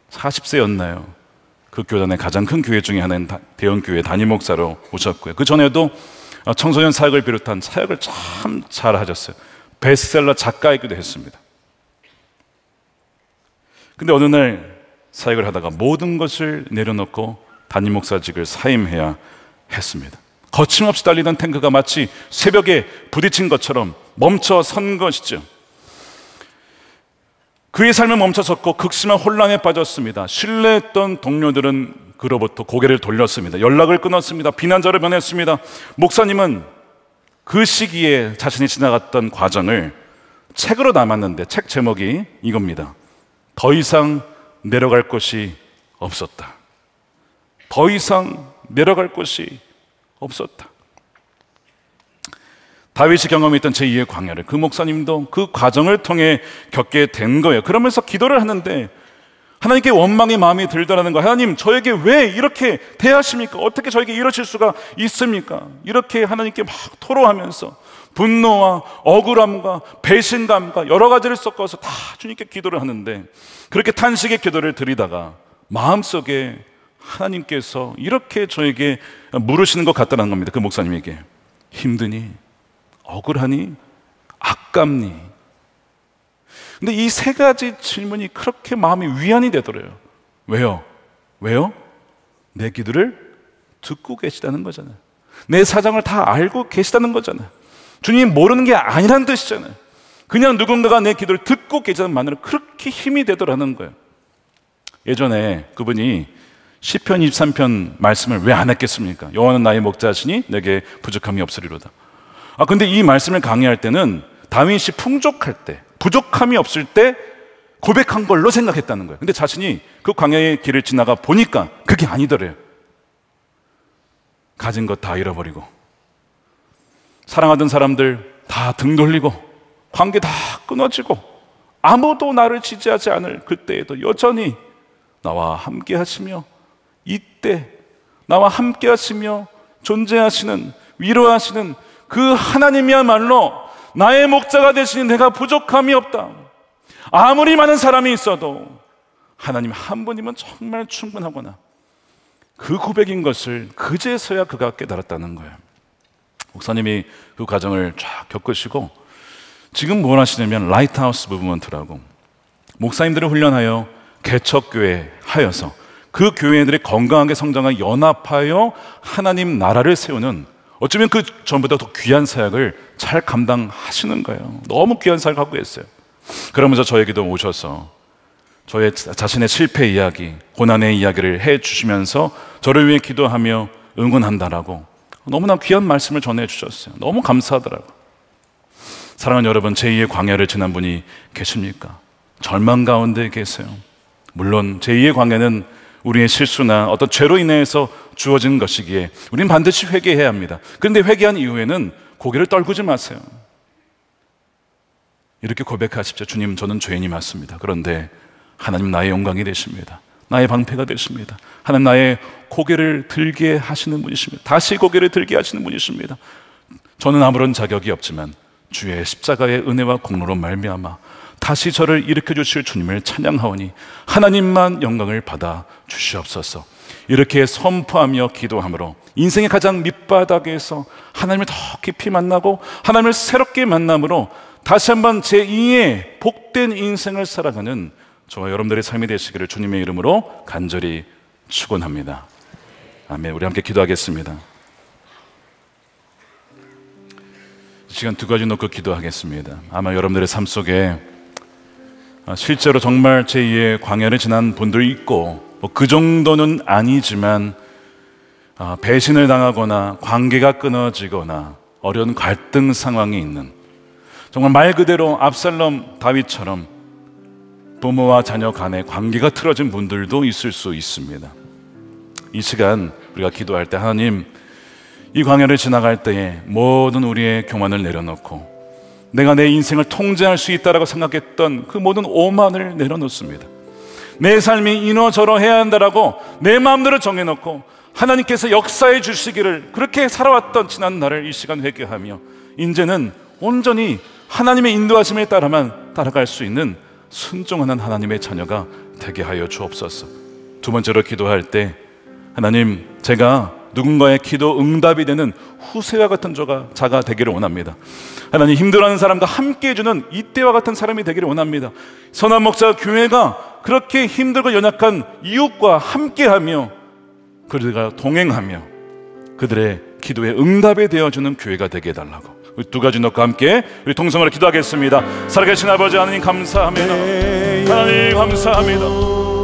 40세였나요? 그 교단의 가장 큰 교회 중에 하나인 대형 교회 담임 목사로 오셨고요. 그 전에도 청소년 사역을 비롯한 사역을 참 잘 하셨어요. 베스트셀러 작가이기도 했습니다. 근데 어느 날 사역을 하다가 모든 것을 내려놓고 담임 목사직을 사임해야 했습니다. 거침없이 달리던 탱크가 마치 새벽에 부딪힌 것처럼 멈춰 선 것이죠. 그의 삶은 멈춰섰고 극심한 혼란에 빠졌습니다. 신뢰했던 동료들은 그로부터 고개를 돌렸습니다. 연락을 끊었습니다. 비난자로 변했습니다. 목사님은 그 시기에 자신이 지나갔던 과정을 책으로 남았는데 책 제목이 이겁니다. 더 이상 내려갈 곳이 없었다. 더 이상 내려갈 곳이 없었다. 다윗이 경험했던 제2의 광야를 그 목사님도 그 과정을 통해 겪게 된 거예요. 그러면서 기도를 하는데 하나님께 원망의 마음이 들더라는 거예요. 하나님, 저에게 왜 이렇게 대하십니까? 어떻게 저에게 이러실 수가 있습니까? 이렇게 하나님께 막 토로하면서 분노와 억울함과 배신감과 여러 가지를 섞어서 다 주님께 기도를 하는데, 그렇게 탄식의 기도를 드리다가 마음속에 하나님께서 이렇게 저에게 물으시는 것 같다는 겁니다. 그 목사님에게. 힘드니? 억울하니? 아깝니? 근데 이 세 가지 질문이 그렇게 마음이 위안이 되더래요. 왜요? 왜요? 내 기도를 듣고 계시다는 거잖아요. 내 사정을 다 알고 계시다는 거잖아요. 주님 모르는 게 아니란 뜻이잖아요. 그냥 누군가가 내 기도를 듣고 계시다는 말로 그렇게 힘이 되더라는 거예요. 예전에 그분이 시편 23편 말씀을 왜 안 했겠습니까? 여호와는 나의 목자시니 내게 부족함이 없으리로다. 근데 이 말씀을 강의할 때는 다윗이 풍족할 때, 부족함이 없을 때 고백한 걸로 생각했다는 거예요. 근데 자신이 그 광야의 길을 지나가 보니까 그게 아니더래요. 가진 것 다 잃어버리고, 사랑하던 사람들 다 등 돌리고, 관계 다 끊어지고, 아무도 나를 지지하지 않을 그때에도 여전히 나와 함께 하시며, 이때 나와 함께 하시며 존재하시는, 위로하시는 그 하나님이야말로 나의 목자가 되시니 내가 부족함이 없다. 아무리 많은 사람이 있어도 하나님 한 분이면 정말 충분하구나. 그 고백인 것을 그제서야 그가 깨달았다는 거예요. 목사님이 그 과정을 쫙 겪으시고 지금 뭘 하시냐면 라이트하우스 무브먼트라고 목사님들을 훈련하여 개척교회 하여서 그 교회들이 건강하게 성장하여 연합하여 하나님 나라를 세우는, 어쩌면 그 전보다 더 귀한 사역을 잘 감당하시는 거예요. 너무 귀한 사역을 하고 계세요. 그러면서 저에게도 오셔서 저의 자신의 실패 이야기, 고난의 이야기를 해주시면서 저를 위해 기도하며 응원한다라고 너무나 귀한 말씀을 전해주셨어요. 너무 감사하더라고요. 사랑하는 여러분, 제2의 광야를 지난 분이 계십니까? 절망 가운데 계세요. 물론 제2의 광야는 우리의 실수나 어떤 죄로 인해서 주어진 것이기에 우리는 반드시 회개해야 합니다. 그런데 회개한 이후에는 고개를 떨구지 마세요. 이렇게 고백하십시오. 주님, 저는 죄인이 맞습니다. 그런데 하나님 나의 영광이 되십니다. 나의 방패가 되십니다. 하나님 나의 고개를 들게 하시는 분이십니다. 다시 고개를 들게 하시는 분이십니다. 저는 아무런 자격이 없지만 주의 십자가의 은혜와 공로로 말미암아 다시 저를 일으켜 주실 주님을 찬양하오니 하나님만 영광을 받아 주시옵소서. 이렇게 선포하며 기도함으로 인생의 가장 밑바닥에서 하나님을 더 깊이 만나고 하나님을 새롭게 만남으로 다시 한번 제2의 복된 인생을 살아가는 저와 여러분들의 삶이 되시기를 주님의 이름으로 간절히 축원합니다. 아멘. 우리 함께 기도하겠습니다. 이 시간 두 가지 놓고 기도하겠습니다. 아마 여러분들의 삶 속에 실제로 정말 제2의 광야를 지난 분들이 있고, 그 정도는 아니지만 배신을 당하거나 관계가 끊어지거나 어려운 갈등 상황이 있는, 정말 말 그대로 압살롬 다윗처럼 부모와 자녀 간의 관계가 틀어진 분들도 있을 수 있습니다. 이 시간 우리가 기도할 때 하나님, 이 광야를 지나갈 때에 모든 우리의 교만을 내려놓고 내가 내 인생을 통제할 수 있다라고 생각했던 그 모든 오만을 내려놓습니다. 내 삶이 이러저러해야 한다라고 내 마음대로 정해놓고 하나님께서 역사해 주시기를 그렇게 살아왔던 지난 날을 이 시간 회개하며 이제는 온전히 하나님의 인도하심에 따라만 따라갈 수 있는 순종하는 하나님의 자녀가 되게 하여 주옵소서. 두 번째로 기도할 때 하나님, 제가 누군가의 기도 응답이 되는 후세와 같은 자가 되기를 원합니다. 하나님, 힘들어하는 사람과 함께 해주는 이때와 같은 사람이 되기를 원합니다. 선한 목사 교회가 그렇게 힘들고 연약한 이웃과 함께하며 그들과 동행하며 그들의 기도에 응답이 되어주는 교회가 되게 해달라고, 우리 두 가지 넣고 함께 우리 동성으로 기도하겠습니다. 살아계신 아버지 하나님 감사합니다. 하나님 감사합니다.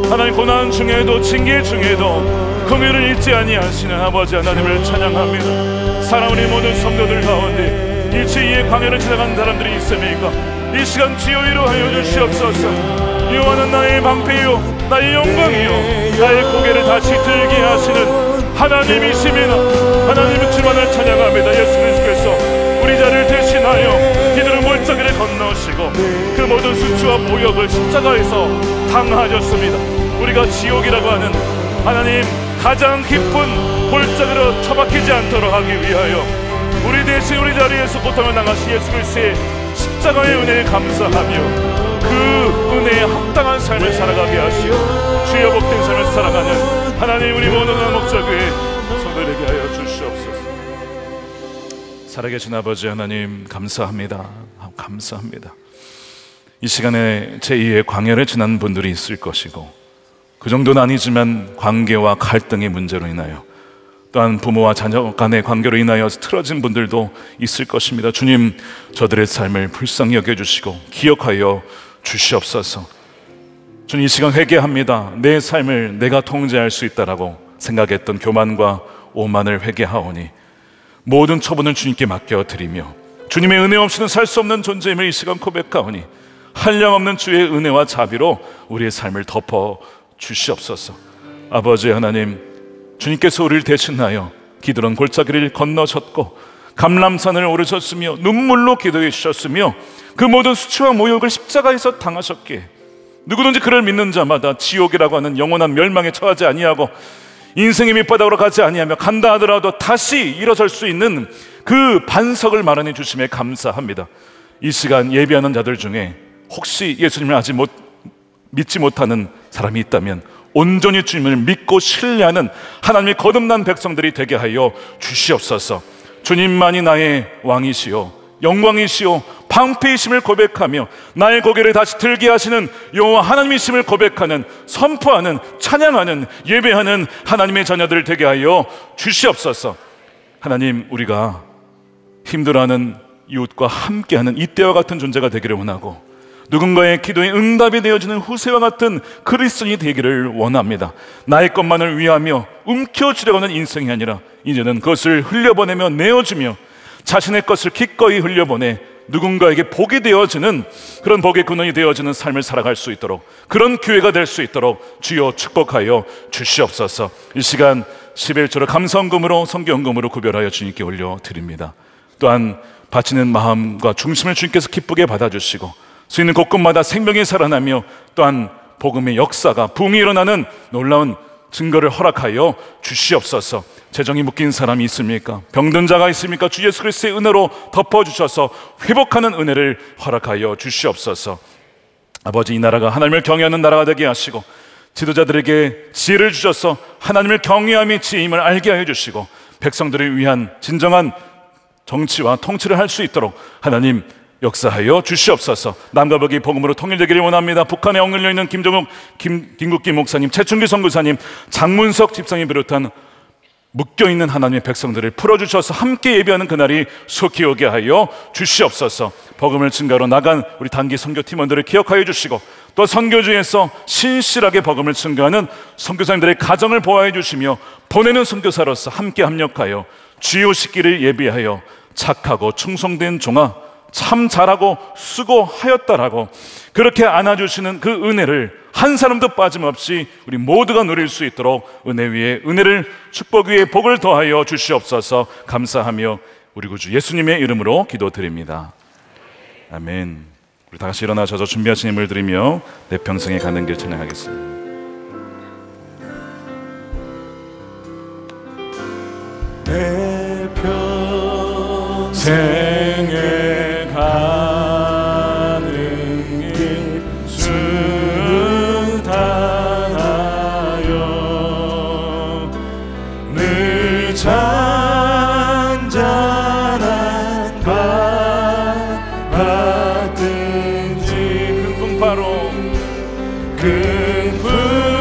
하나님, 고난 중에도 징계 중에도 긍휼을 잊지 아니하시는 아버지 하나님을 찬양합니다. 사랑하는 모든 성도들 가운데 이 제2의 광야를 지나간 사람들이 있습니까? 이 시간 주여 위로하여 주시옵소서. 여호와는 나의 방패요 나의 영광이요 나의 고개를 다시 들게 하시는 하나님이십니다. 하나님의 주만을 찬양합니다. 예수 그리스도께서 우리 자를 대신하여 기도를 몰짜기를 건너시고 그 모든 수치와 모욕을 십자가에서 당하셨습니다. 우리가 지옥이라고 하는 하나님 가장 깊은 골짜기로 처박히지 않도록 하기 위하여 우리 대신 우리 자리에서 고통을 당하신 예수 그리스도의 십자가의 은혜에 감사하며 그 은혜에 합당한 삶을 살아가게 하시오 주여 복된 삶을 살아가는 하나님, 우리 모든 목자교회 성도들에게 하여 주시옵소서. 살아계신 아버지 하나님 감사합니다. 감사합니다. 이 시간에 제2의 광야를 지난 분들이 있을 것이고 그 정도는 아니지만 관계와 갈등의 문제로 인하여 또한 부모와 자녀 간의 관계로 인하여 틀어진 분들도 있을 것입니다. 주님, 저들의 삶을 불쌍히 여겨주시고 기억하여 주시옵소서. 주님, 이 시간 회개합니다. 내 삶을 내가 통제할 수 있다라고 생각했던 교만과 오만을 회개하오니 모든 처분을 주님께 맡겨드리며 주님의 은혜 없이는 살 수 없는 존재임을 이 시간 고백하오니 한량없는 주의 은혜와 자비로 우리의 삶을 덮어 주시옵소서. 아버지 하나님, 주님께서 우리를 대신하여 기드론 골짜기를 건너셨고 감람산을 오르셨으며 눈물로 기도해 주셨으며 그 모든 수치와 모욕을 십자가에서 당하셨기에 누구든지 그를 믿는 자마다 지옥이라고 하는 영원한 멸망에 처하지 아니하고 인생의 밑바닥으로 가지 아니하며 간다 하더라도 다시 일어설 수 있는 그 반석을 마련해 주심에 감사합니다. 이 시간 예비하는 자들 중에 혹시 예수님을 아직 믿지 못하는 사람이 있다면 온전히 주님을 믿고 신뢰하는 하나님의 거듭난 백성들이 되게 하여 주시옵소서. 주님만이 나의 왕이시오 영광이시오 방패이심을 고백하며 나의 고개를 다시 들게 하시는 여호와 하나님이심을 고백하는, 선포하는, 찬양하는, 예배하는 하나님의 자녀들 되게 하여 주시옵소서. 하나님, 우리가 힘들어하는 이웃과 함께하는 이때와 같은 존재가 되기를 원하고 누군가의 기도에 응답이 되어지는 후세와 같은 그리스도인이 되기를 원합니다. 나의 것만을 위하며 움켜쥐려고 하는 인생이 아니라 이제는 그것을 흘려보내며 내어주며 자신의 것을 기꺼이 흘려보내 누군가에게 복이 되어지는, 그런 복의 근원이 되어지는 삶을 살아갈 수 있도록, 그런 교회가 될 수 있도록 주여 축복하여 주시옵소서. 이 시간 11조를 감사헌금으로 성경헌금으로 구별하여 주님께 올려드립니다. 또한 바치는 마음과 중심을 주님께서 기쁘게 받아주시고 수 있는 곳곳마다 생명이 살아나며 또한 복음의 역사가 부흥이 일어나는 놀라운 증거를 허락하여 주시옵소서. 재정이 묶인 사람이 있습니까? 병든 자가 있습니까? 주 예수 그리스도의 은혜로 덮어주셔서 회복하는 은혜를 허락하여 주시옵소서. 아버지, 이 나라가 하나님을 경외하는 나라가 되게 하시고 지도자들에게 지혜를 주셔서 하나님을 경외함이 지혜임을 알게 하여 주시고 백성들을 위한 진정한 정치와 통치를 할 수 있도록 하나님 역사하여 주시옵소서. 남과 북이 복음으로 통일되기를 원합니다. 북한에 억눌려 있는 김정욱, 김국기 목사님, 최충기 선교사님, 장문석 집사님 비롯한 묶여있는 하나님의 백성들을 풀어주셔서 함께 예배하는 그날이 속히 오게 하여 주시옵소서. 복음을 증거하러 나간 우리 단기 선교팀원들을 기억하여 주시고 또 선교지에서 신실하게 복음을 증거하는 선교사님들의 가정을 보호해 주시며 보내는 선교사로서 함께 합력하여 주의 오시기를 예비하여 착하고 충성된 종아 참 잘하고 수고하였다라고 그렇게 안아주시는 그 은혜를 한 사람도 빠짐없이 우리 모두가 누릴 수 있도록 은혜 위에 은혜를, 축복 위에 복을 더하여 주시옵소서. 감사하며 우리 구주 예수님의 이름으로 기도드립니다. 아멘. 우리 다 같이 일어나셔서 준비하신 힘을 드리며 내 평생에 가는 길 찬양하겠습니다. 내 평생에 가는 길 순탄하여 늘 잔잔한 밤 같든지 큰 풍파로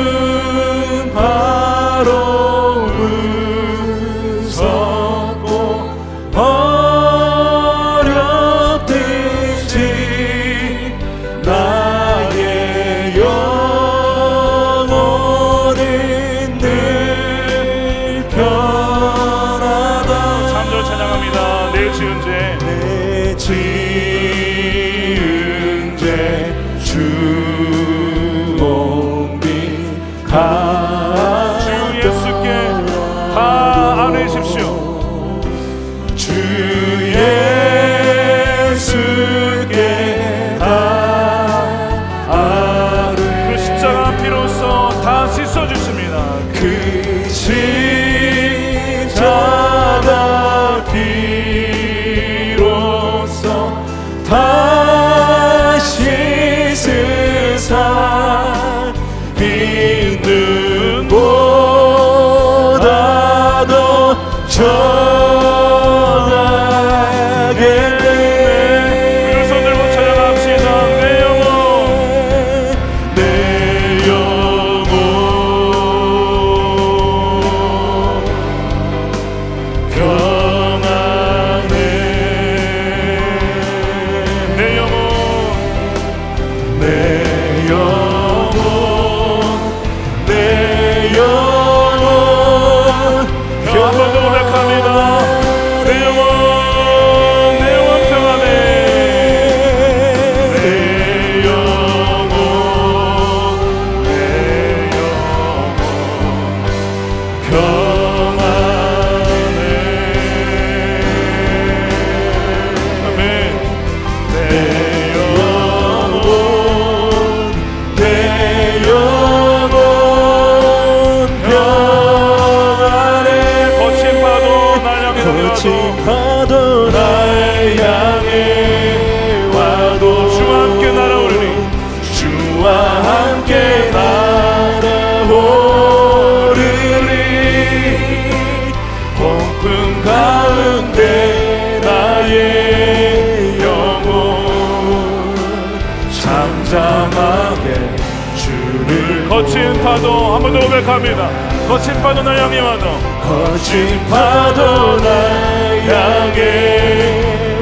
거친 파도 한 번 더 고백합니다. 거친 파도 날 향해 와도, 거친 파도 날 향해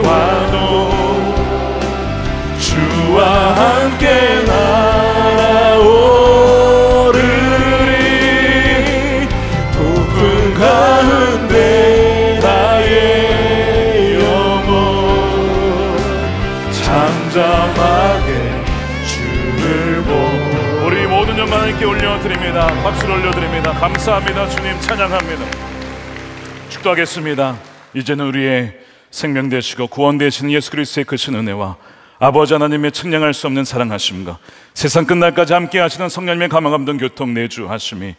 와도 주와 함께 날아오르리. 폭풍 가운데 나의 영혼 잠잠하게 주를 보고. 우리 모든 영광 함께 올려드립니다. 박수를 올려드립니다. 감사합니다. 주님 찬양합니다. 축도하겠습니다. 이제는 우리의 생명 되시고 구원 되시는 예수 그리스도의 크신 은혜와 아버지 하나님의 측량할 수 없는 사랑하심과 세상 끝날까지 함께 하시는 성령님의 감화감동 교통 내주하심이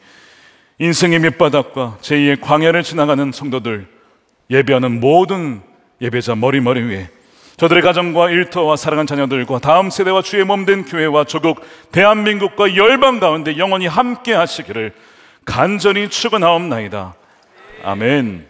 인생의 밑바닥과 제2의 광야를 지나가는 성도들, 예배하는 모든 예배자 머리 위에 저들의 가정과 일터와 사랑하는 자녀들과 다음 세대와 주의 몸된 교회와 조국 대한민국과 열방 가운데 영원히 함께 하시기를 간절히 축원하옵나이다. 아멘.